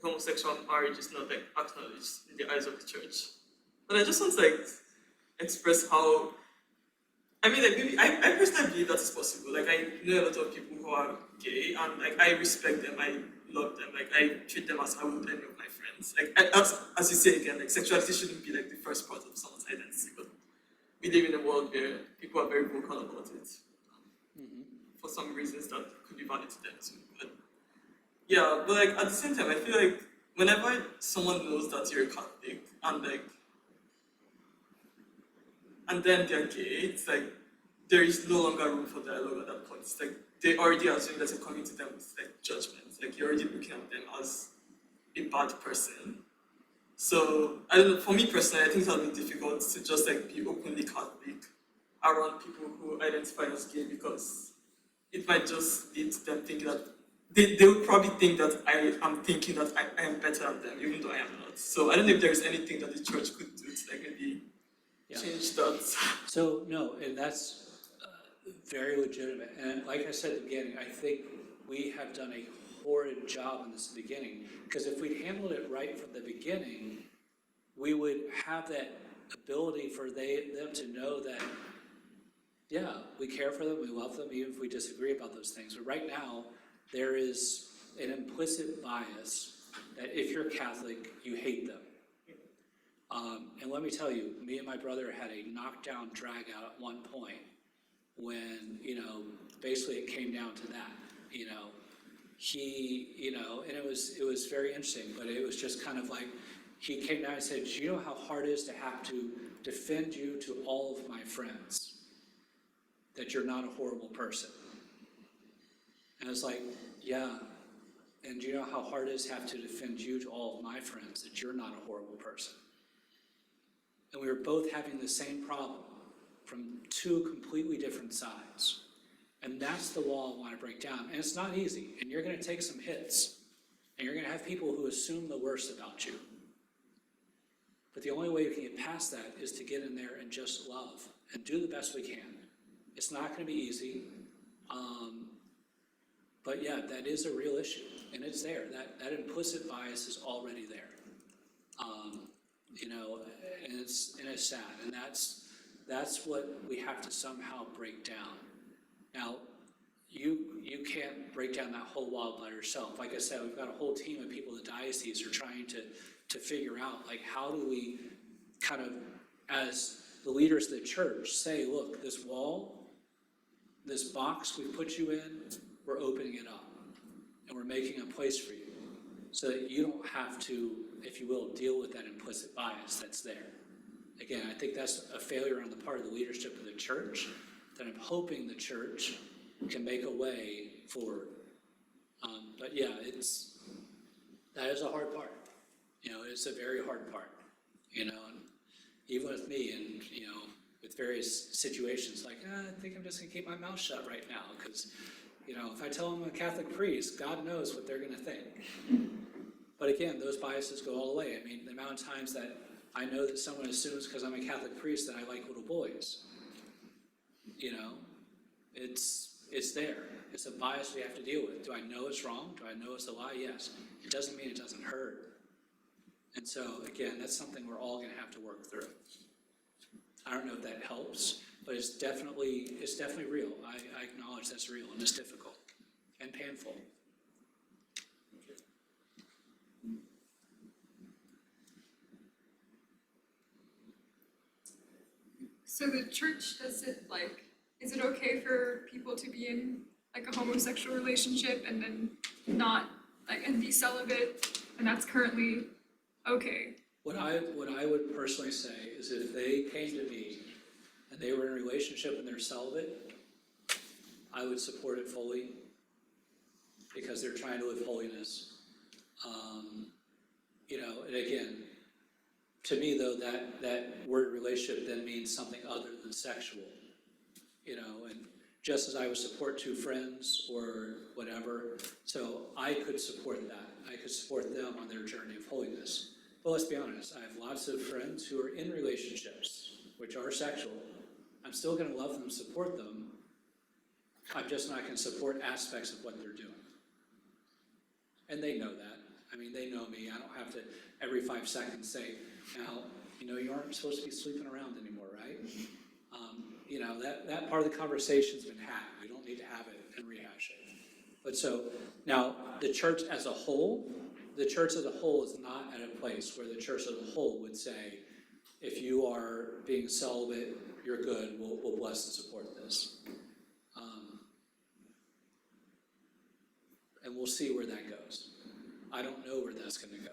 homosexual marriage is not like acknowledged in the eyes of the church. But I just want to like express how, I mean, like maybe I personally believe that is possible. Like I know a lot of people who are gay, and like I respect them, I love them, like I treat them as I would any of my friends. Like as you say again, like sexuality shouldn't be like the first part of someone's identity, but we live in a world where people are very vocal about it. For some reasons that could be valid to them too. But yeah, but like at the same time, I feel like whenever someone knows that you're a Catholic and then they're gay, it's like there is no longer room for dialogue at that point. It's like they already assume that you're coming to them with like judgment. Like you're already looking at them as a bad person. So I don't know, for me personally, I think that would be difficult to just like be openly Catholic around people who identify as gay, because it might just lead to them thinking that they would probably think that I am thinking that I am better than them, even though I am not. So I don't know if there is anything that the church could do to like maybe change that. So, no, and that's very legitimate. And like I said at the beginning, I think we have done a horrid job in this beginning, because if we'd handled it right from the beginning, we would have that ability for them to know that, yeah, we care for them, we love them, even if we disagree about those things. But right now, there is an implicit bias that if you're Catholic, you hate them. And let me tell you, me and my brother had a knockdown, drag out at one point when, you know, basically it came down to that, you know. He, you know, and it was very interesting, but it was just kind of like, he came down and said, do you know how hard it is to have to defend you to all of my friends? That you're not a horrible person. And it's like, yeah, and do you know how hard it is to have to defend you to all of my friends, that you're not a horrible person? And we were both having the same problem from two completely different sides. And that's the wall I want to break down. And it's not easy, and you're going to take some hits, and you're going to have people who assume the worst about you. But the only way you can get past that is to get in there and just love and do the best we can. It's not going to be easy, but yeah, that is a real issue, and it's there. That implicit bias is already there, you know, and it's sad, and that's what we have to somehow break down. Now, you can't break down that whole wall by yourself. Like I said, we've got a whole team of people in the diocese who are trying to figure out, like, how do we kind of, as the leaders of the church, say, look, this wall, this box we put you in, we're opening it up, and we're making a place for you, so that you don't have to, if you will, deal with that implicit bias that's there. Again, I think that's a failure on the part of the leadership of the church, that I'm hoping the church can make a way forward. But yeah, that is a hard part. You know, it's a very hard part, you know, and even with me and, you know, with various situations, like, I think I'm just gonna keep my mouth shut right now, because, you know, if I tell them I'm a Catholic priest, God knows what they're gonna think. But again, those biases go all the way. I mean, the amount of times that I know that someone assumes because I'm a Catholic priest that I like little boys. You know, it's there. It's a bias we have to deal with. Do I know it's wrong? Do I know it's a lie? Yes. It doesn't mean it doesn't hurt. And so, again, that's something we're all gonna have to work through. I don't know if that helps, but it's definitely real. I acknowledge that's real, and it's difficult and painful. So the church does it like, is it okay for people to be in like a homosexual relationship and then not like, and be celibate, and that's currently okay. What I would personally say is if they came to me and they were in a relationship and they're celibate, I would support it fully because they're trying to live holiness. You know, and again, to me though, that word relationship then means something other than sexual. You know, and just as I would support two friends or whatever, so I could support that. I could support them on their journey of holiness. But let's be honest, I have lots of friends who are in relationships which are sexual. I'm still gonna love them and support them. I'm just not gonna support aspects of what they're doing. And they know that. I mean, they know me. I don't have to every 5 seconds say, now, you know, you aren't supposed to be sleeping around anymore, right? You know, that part of the conversation's been had. We don't need to have it and rehash it. But so, now, the church as a whole is not at a place where the church as a whole would say, if you are being celibate, you're good, we'll bless and support this. And we'll see where that goes. I don't know where that's gonna go.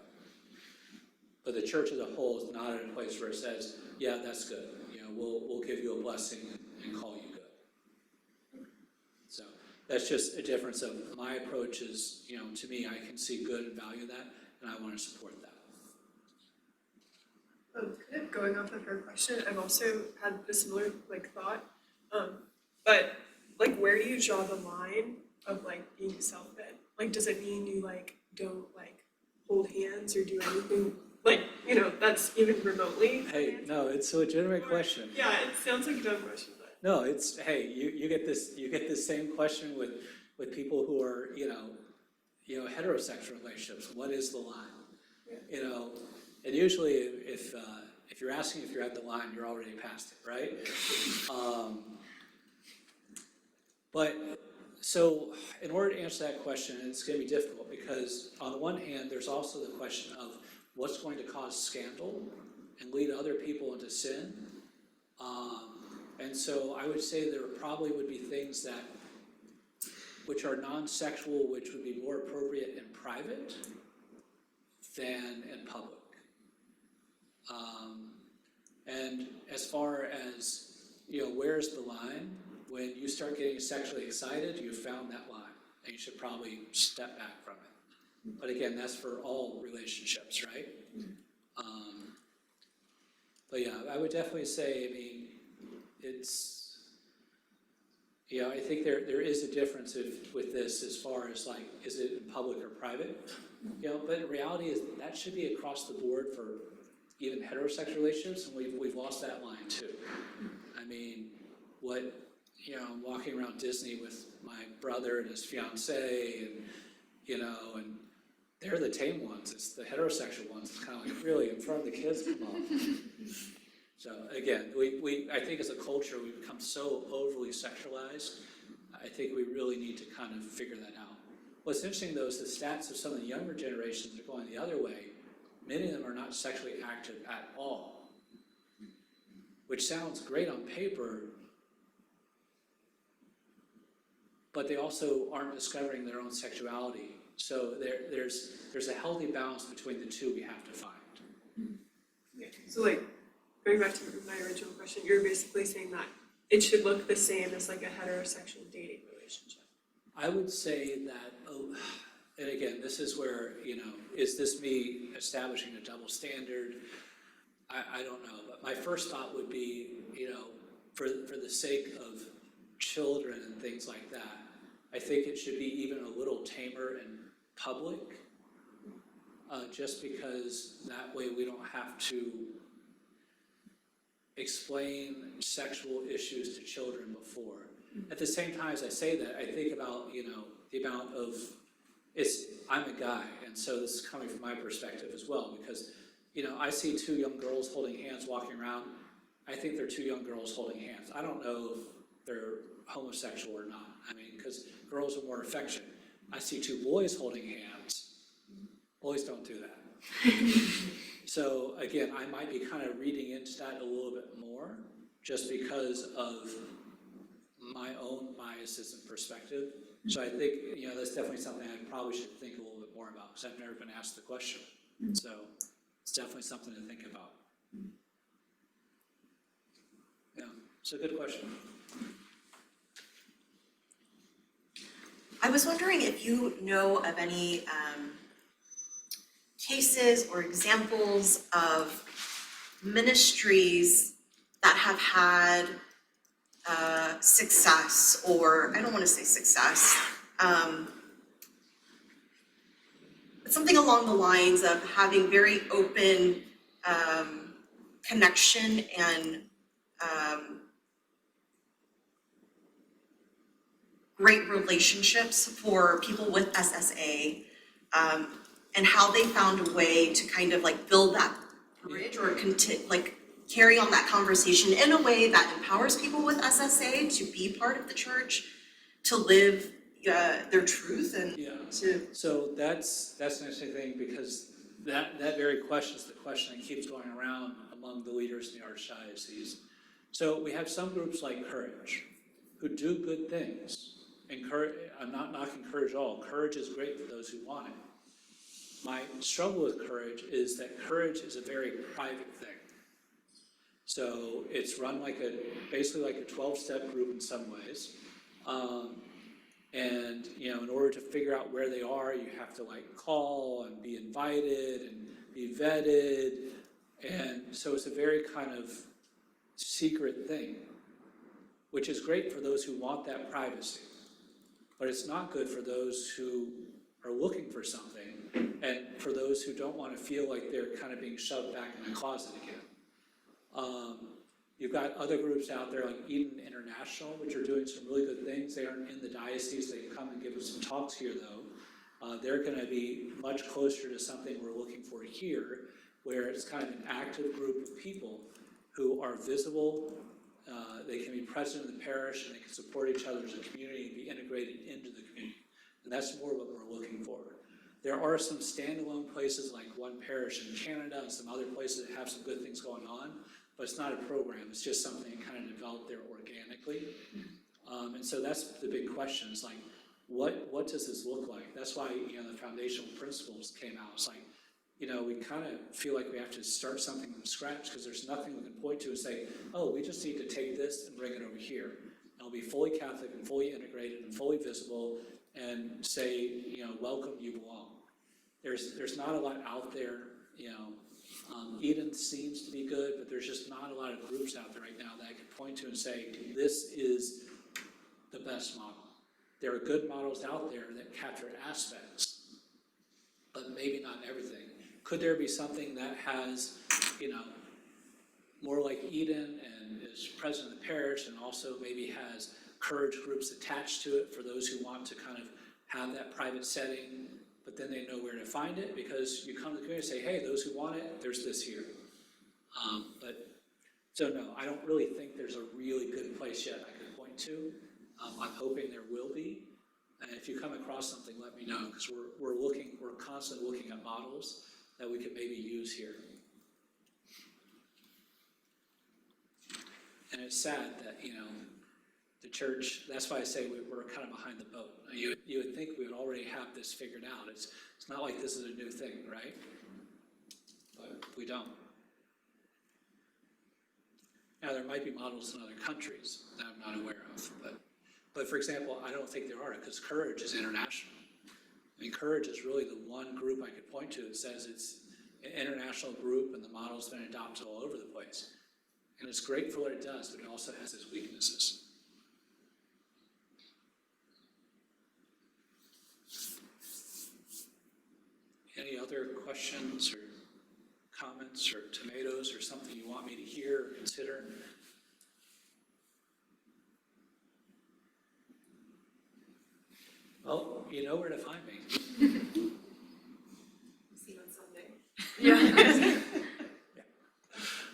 But the church as a whole is not at a place where it says, yeah, that's good. You know, we'll give you a blessing and call you good. So that's just a difference of my approach is, you know, to me, I can see good and value that, and I want to support that. Kind of going off of her question, I've also had a similar like thought. But like, where do you draw the line of like being celibate? Like, does it mean you like don't like hold hands or do anything like, you know, that's even remotely? Hey, no, it's a legitimate question. Yeah, it sounds like a dumb question, but. No, it's, hey, you get this same question with people who are, you know, heterosexual relationships. What is the line? Yeah. You know, and usually if you're asking if you're at the line, you're already past it, right? But so in order to answer that question, it's going to be difficult because on the one hand, there's also the question of what's going to cause scandal and lead other people into sin. And so I would say there probably would be things that which are non-sexual, which would be more appropriate in private than in public. And as far as, you know, where's the line? When you start getting sexually excited, you've found that line, and you should probably step back from it. But again, that's for all relationships, right? But yeah, I would definitely say, I mean, it's, you know, I think there is a difference with this as far as like, is it in public or private? You know, but in reality is that should be across the board for even heterosexual relationships, and we've lost that line too. I mean, you know, I'm walking around Disney with my brother and his fiance, and you know, and they're the tame ones. It's the heterosexual ones. It's kind of like, really, in front of the kids, come on. So again, I think as a culture we've become so overly sexualized. I think we really need to kind of figure that out. What's interesting though is the stats of some of the younger generations are going the other way. Many of them are not sexually active at all, which sounds great on paper, but they also aren't discovering their own sexuality. So there's a healthy balance between the two we have to find. Yeah, so like, going back to my original question, you're basically saying that it should look the same as like a heterosexual dating relationship. I would say that, and again, this is where, you know, is this me establishing a double standard? I don't know, but my first thought would be, you know, for the sake of children and things like that, I think it should be even a little tamer in public, just because that way we don't have to explain sexual issues to children before. At the same time as I say that, I think about, you know, the amount of, I'm a guy, and so this is coming from my perspective as well, because, you know, I see two young girls holding hands walking around. I think they're two young girls holding hands. I don't know if they're homosexual or not. I mean, because girls are more affectionate. I see two boys holding hands. Boys don't do that. So again, I might be kind of reading into that a little bit more, just because of my own biases and perspective. So I think, that's definitely something I probably should think a little bit more about, because I've never been asked the question. So it's definitely something to think about. Yeah, it's a good question. I was wondering if you know of any cases or examples of ministries that have had success, or I don't want to say success, but something along the lines of having very open connection and great relationships for people with SSA, and how they found a way to kind of like build that bridge or carry on that conversation in a way that empowers people with SSA to be part of the church, to live their truth and to. So that's an interesting thing, because that very question is the question that keeps going around among the leaders in the archdiocese. So we have some groups like Courage who do good things. I'm not knocking Courage at all. Courage is great for those who want it. My struggle with Courage is that Courage is a very private thing. So it's run basically like a 12-step group in some ways. And, in order to figure out where they are, you have to call and be invited and be vetted. And so it's a very kind of secret thing, which is great for those who want that privacy. But it's not good for those who are looking for something, and for those who don't want to feel like they're kind of being shoved back in a closet again. You've got other groups out there like Eden International, which are doing some really good things. They aren't in the diocese. They can come and give us some talks here, though. They're going to be much closer to something we're looking for here, where it's kind of an active group of people who are visible. They can be present in the parish, and they can support each other as a community and be integrated into the community. And that's more what we're looking for. There are some standalone places like One Parish in Canada and some other places that have some good things going on, but it's not a program. It's just something that kind of developed there organically. And so that's the big question. It's like, what does this look like? That's why, the foundational principles came out. It's like, we kind of feel like we have to start something from scratch, because there's nothing we can point to and say, oh, we just need to take this and bring it over here. And it'll be fully Catholic and fully integrated and fully visible, and say, welcome, you belong. There's not a lot out there, Eden seems to be good, but there's just not a lot of groups out there right now that I can point to and say, this is the best model. There are good models out there that capture aspects, but maybe not everything. Could there be something that has, more like Eden and is present in the parish, and also maybe has Courage groups attached to it for those who want to kind of have that private setting, but then they know where to find it, because you come to the community and say, hey, those who want it, there's this here. So no, I don't really think there's a really good place yet I could point to. I'm hoping there will be. And if you come across something, let me know, because we're constantly looking at models that we could maybe use here. And it's sad that, the church, that's why I say we're kind of behind the boat. You would think we would already have this figured out. It's not like this is a new thing, right? But we don't. Now, there might be models in other countries that I'm not aware of, but for example, I don't think there are, because Courage is international. I mean, Courage is really the one group I could point to that says it's an international group and the model's been adopted all over the place. And it's great for what it does, but it also has its weaknesses. Any other questions or comments or tomatoes or something you want me to hear or consider? Well, you know where to find me. See you on Sunday. Yeah.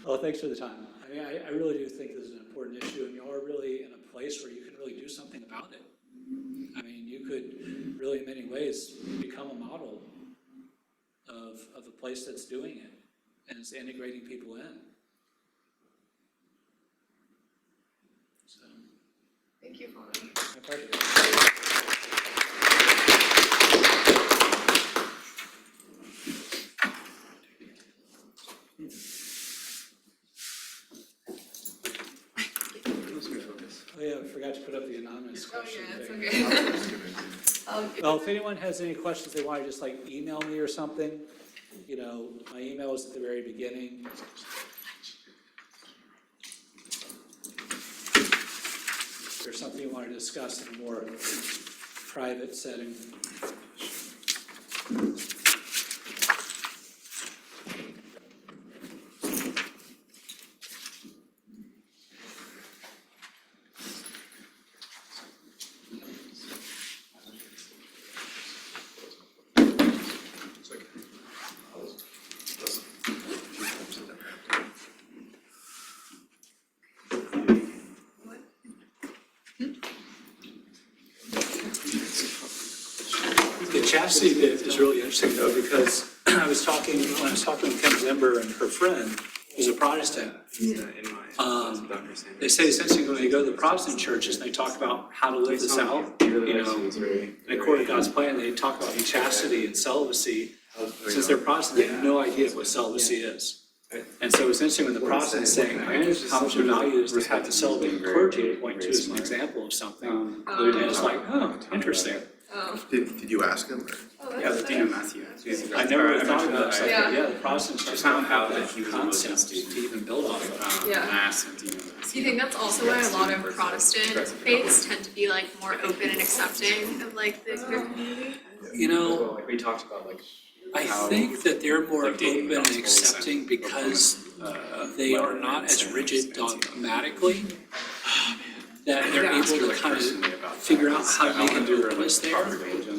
Well, thanks for the time. I mean, I really do think this is an important issue, and you are really in a place where you can really do something about it. I mean, you could really, in many ways, become a model of a place that's doing it and is integrating people in. So. Thank you, Father. My pleasure. anonymous Oh, question yeah, it's thing. okay. Well, if anyone has any questions, they want to just like email me or something, you know, my email is at the very beginning. If there's something you want to discuss in a more private setting. The chastity bit is really interesting though, because when I was talking with Kim Zimber and her friend, who's a Protestant, they say essentially when they go to the Protestant churches and they talk about how to live this out, you know, in according to God's plan, they talk about chastity and celibacy. Since they're Protestant, they have no idea what celibacy is. And so it's interesting when the Protestant is saying, I understand how much value it is to have the celibate clergy to point to as an example of something. And it's like, oh, interesting. Did you ask him? Oh, Yeah, that's with Dina Matthew. I never really thought about it, it's like, Yeah. yeah, the Protestants just don't have that concept to even build off of. Yeah. Do you think that's also why a lot of Protestant faiths tend to be like more open and accepting of like the queer community? You know, Like we talked about like I think that they're more like dating open and gospels accepting and, because they are not as rigid dogmatically, that they're able to kind of figure out how to make a openness there.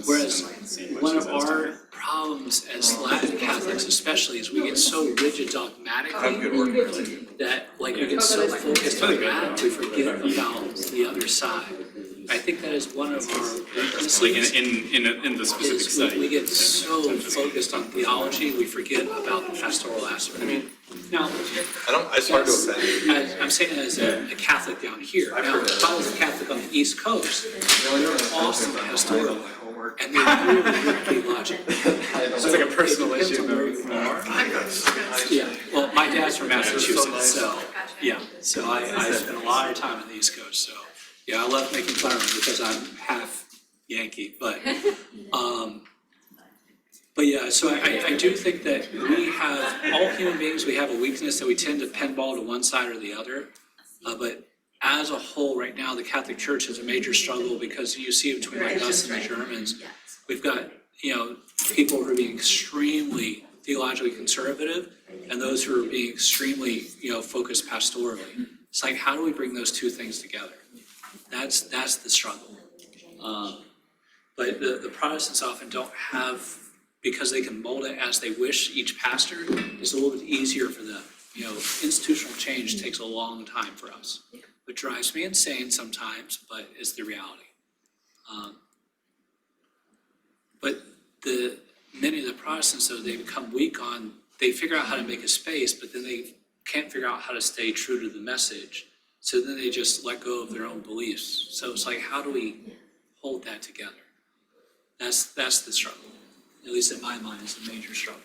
Whereas one of our problems as Latin Catholics especially is we get so rigid dogmatically that like we get so focused on that, we forget about the other side. I think that is one of our weaknesses. like in the specific is study. we get so focused on theology, we forget about the pastoral aspect. I mean, now, It's hard to offend. I'm saying as a Catholic down here. Now, if I was a Catholic on the East Coast, they're awesome pastoral, and they're really good theological. It's like a personal It depends issue on though. where you are. Yeah, well, my dad's from Massachusetts, so, yeah, so I spent a lot of time on the East Coast, so, yeah, I love making fun of him because I'm half Yankee, but yeah, so I do think that we have, all human beings, we have a weakness that we tend to pinball to one side or the other. But as a whole, right now, the Catholic Church has a major struggle because you see between like us and the Germans, we've got, you know, people who are being extremely theologically conservative and those who are being extremely, you know, focused pastorally. It's like, how do we bring those two things together? That's the struggle. But the Protestants often don't have, because they can mold it as they wish, each pastor, it's a little bit easier for them. You know, institutional change takes a long time for us. It drives me insane sometimes, but it's the reality. But many of the Protestants, though, they become weak on, they figure out how to make a space, but then they can't figure out how to stay true to the message. So then they just let go of their own beliefs. So it's like, how do we hold that together? That's the struggle. At least in my mind, it's a major struggle.